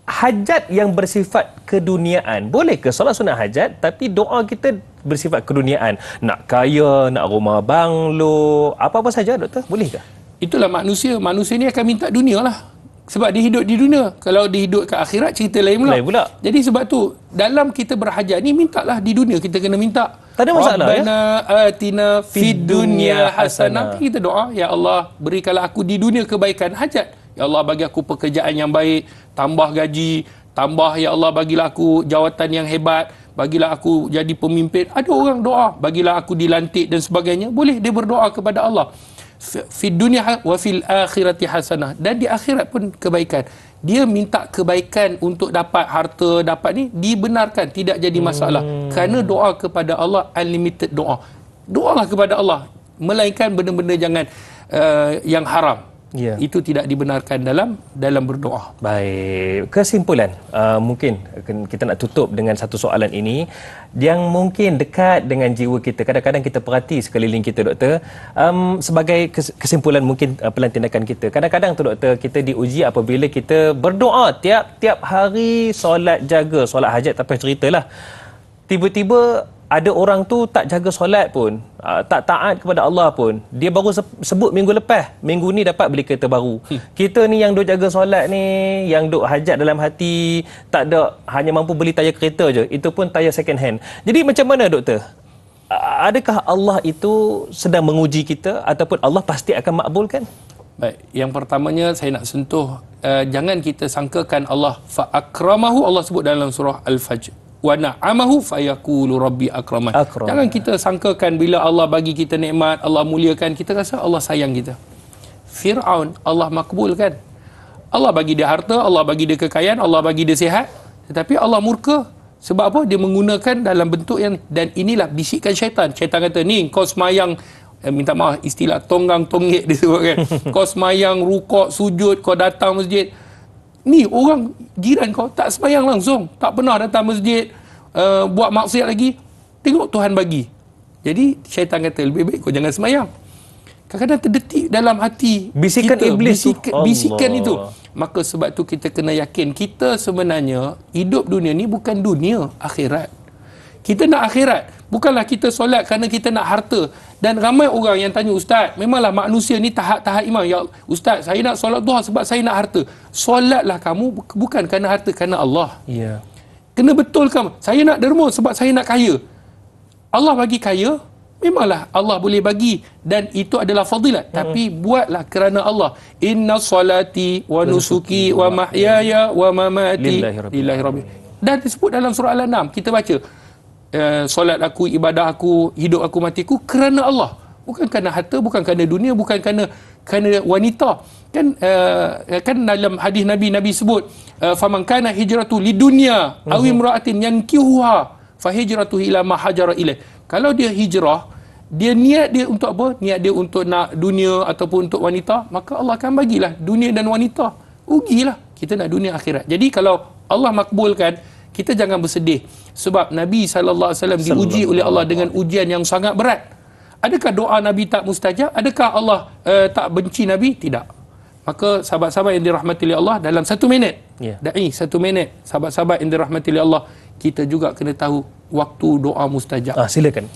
A: Hajat yang bersifat keduniaan, boleh ke solat sunat hajat tapi doa kita bersifat keduniaan? Nak kaya, nak rumah banglo, apa-apa saja, doktor, boleh ke?
B: Itulah manusia. Manusia ni akan minta dunia lah. Sebab dia hidup di dunia. Kalau dia hidup ke akhirat, cerita lain pula. Jadi sebab tu, dalam kita berhajat ni, mintalah di dunia. Kita kena minta.
A: Tak ada masalah,
B: Rabbana atina fid dunya hasanah. Kita doa, ya Allah, berikanlah aku di dunia kebaikan, hajat. Ya Allah, bagi aku pekerjaan yang baik, tambah gaji, tambah, ya Allah, bagilah aku jawatan yang hebat, bagilah aku jadi pemimpin. Ada orang doa, bagilah aku dilantik dan sebagainya. Boleh dia berdoa kepada Allah. Fid dunya wa fil akhirati hasanah. Dan di akhirat pun kebaikan. Dia minta kebaikan untuk dapat harta, dapat ni, dibenarkan, tidak jadi masalah. Kerana doa kepada Allah, unlimited doa. Doalah kepada Allah. Melainkan benda-benda jangan yang haram. Itu tidak dibenarkan dalam berdoa.
A: Baik, kesimpulan, mungkin kita nak tutup dengan satu soalan ini yang mungkin dekat dengan jiwa kita. Kadang-kadang kita perhati sekeliling kita, doktor, sebagai kesimpulan mungkin pelan tindakan kita. Kadang-kadang tu, doktor, kita diuji apabila kita berdoa tiap-tiap hari, solat jaga, solat hajat, tak payah ceritalah. Tiba-tiba ada orang tu tak jaga solat pun, tak taat kepada Allah pun. Dia baru sebut minggu lepas, minggu ni dapat beli kereta baru. Kita ni yang duk jaga solat ni, yang duk hajat dalam hati, tak ada, hanya mampu beli tayar kereta je. Itu pun tayar second hand. Jadi macam mana, doktor? Adakah Allah itu sedang menguji kita ataupun Allah pasti akan makbulkan?
B: Baik, yang pertamanya saya nak sentuh, jangan kita sangkakan Allah fa akramahu, Allah sebut dalam surah Al-Fajr. Wa na'amahu fayaqulu rabbi akraman. Jangan kita sangkakan bila Allah bagi kita nikmat, Allah muliakan, kita rasa Allah sayang kita. Fir'aun Allah makbulkan. Allah bagi dia harta, Allah bagi dia kekayaan, Allah bagi dia sihat, tetapi Allah murka. Sebab apa? Dia menggunakan dalam bentuk yang, dan inilah bisikan syaitan. Syaitan kata, ni kau semayang, minta maaf istilah tonggang tonggek dia sebut kan. Kau semayang, rukuk, sujud, kau datang masjid. Ni orang jiran kau tak semayang langsung, tak pernah datang masjid, buat maksiat lagi. Tengok Tuhan bagi. Jadi syaitan kata, lebih baik kau jangan semayang. Kadang-kadang terdetik dalam hati
A: bisikan
B: kita,
A: iblis,
B: bisikan itu. Maka sebab tu kita kena yakin, kita sebenarnya hidup dunia ni bukan dunia akhirat. Kita nak akhirat, bukanlah kita solat kerana kita nak harta. Dan ramai orang yang tanya, Ustaz, memanglah manusia ni tahap-tahap iman. Ya Ustaz, saya nak solat duha sebab saya nak harta. Solatlah kamu bukan kerana harta, kerana Allah.
A: Ya.
B: Kena betulkan, saya nak derma sebab saya nak kaya. Allah bagi kaya, memanglah Allah boleh bagi, dan itu adalah fadilat, tapi buatlah kerana Allah. Inna salati wa nusuki wa mahyaya wa mamati lillahi rabbil. Dan disebut dalam surah Al-An'am, kita baca, solat aku, ibadah aku, hidup aku, matiku kerana Allah, bukan kerana harta, bukan kerana dunia, bukan kerana wanita. Kan dalam hadis Nabi sebut, faman kana hijratu lidunya aw imra'atin yankihuha fa hijratuhu ila ma hajara ilaih. Kalau dia hijrah, dia niat dia untuk apa? Niat dia untuk nak dunia ataupun untuk wanita, maka Allah akan bagilah dunia dan wanita. Rugilah. Kita nak dunia akhirat. Jadi kalau Allah makbulkan, kita jangan bersedih. Sebab Nabi SAW diuji oleh Allah dengan ujian yang sangat berat. Adakah doa Nabi tak mustajab? Adakah Allah tak benci Nabi? Tidak. Maka sahabat-sahabat yang dirahmati oleh Allah, dalam 1 minit, da'i 1 minit, sahabat-sahabat yang dirahmati oleh Allah, kita juga kena tahu waktu doa mustajab.
A: Silakan.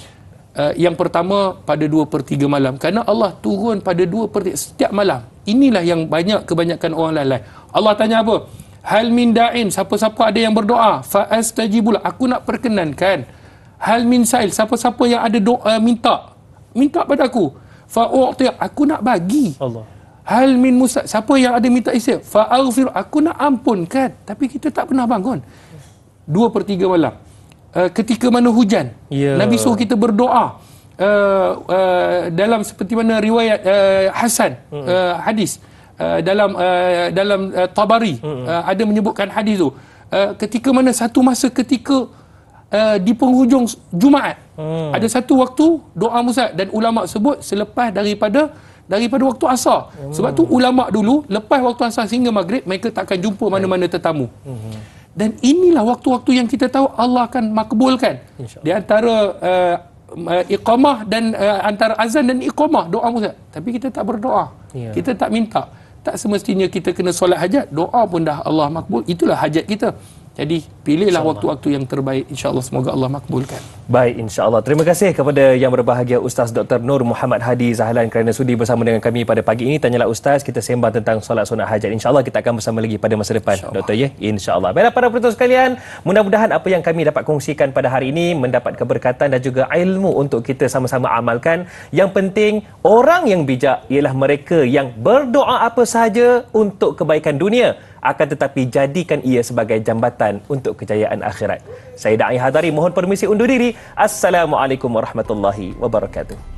B: Yang pertama pada 2/3 malam, kerana Allah turun pada 2/3 setiap malam. Inilah yang kebanyakan orang lalai. Allah tanya apa? Hal min da'in, siapa-siapa ada yang berdoa, fa astajibul, aku nak perkenankan. Hal min sa'il, siapa-siapa yang ada doa, minta pada aku, fa u'ti, aku nak bagi.
A: Allah.
B: Hal min musa, siapa yang ada minta istighfar, fa aghfir, aku nak ampunkan. Tapi kita tak pernah bangun. 2/3 malam. Ketika mana hujan, Nabi suruh kita berdoa, dalam seperti mana riwayat Hasan, hadis dalam Tabari, ada menyebutkan hadis tu, ketika mana satu masa ketika di penghujung Jumaat, ada satu waktu doa mustajab, dan ulama sebut selepas daripada waktu asar. Sebab tu ulama dulu lepas waktu asar sehingga maghrib mereka takkan jumpa mana-mana tetamu. Dan inilah waktu-waktu yang kita tahu Allah akan makbulkan. Di antara iqamah dan antara azan dan iqamah, doa mustajab. Tapi kita tak berdoa. Kita tak minta. Tak semestinya kita kena solat hajat. Doa pun dah Allah makbul. Itulah hajat kita. Jadi pilihlah waktu-waktu yang terbaik. InsyaAllah semoga Allah makbulkan.
A: Baik, insyaAllah. Terima kasih kepada yang berbahagia Ustaz Dr. Nur Muhammad Hadi Zahlan kerana sudi bersama dengan kami pada pagi ini. Tanyalah Ustaz, kita sembang tentang solat sunat hajat. InsyaAllah kita akan bersama lagi pada masa depan, Doktor, ya? InsyaAllah. Baiklah para penonton sekalian, mudah-mudahan apa yang kami dapat kongsikan pada hari ini mendapat keberkatan dan juga ilmu untuk kita sama-sama amalkan. Yang penting, orang yang bijak ialah mereka yang berdoa apa sahaja untuk kebaikan dunia, akan tetapi jadikan ia sebagai jambatan untuk kejayaan akhirat. Saya Da'i Hadari mohon permisi undur diri. Assalamualaikum warahmatullahi wabarakatuh.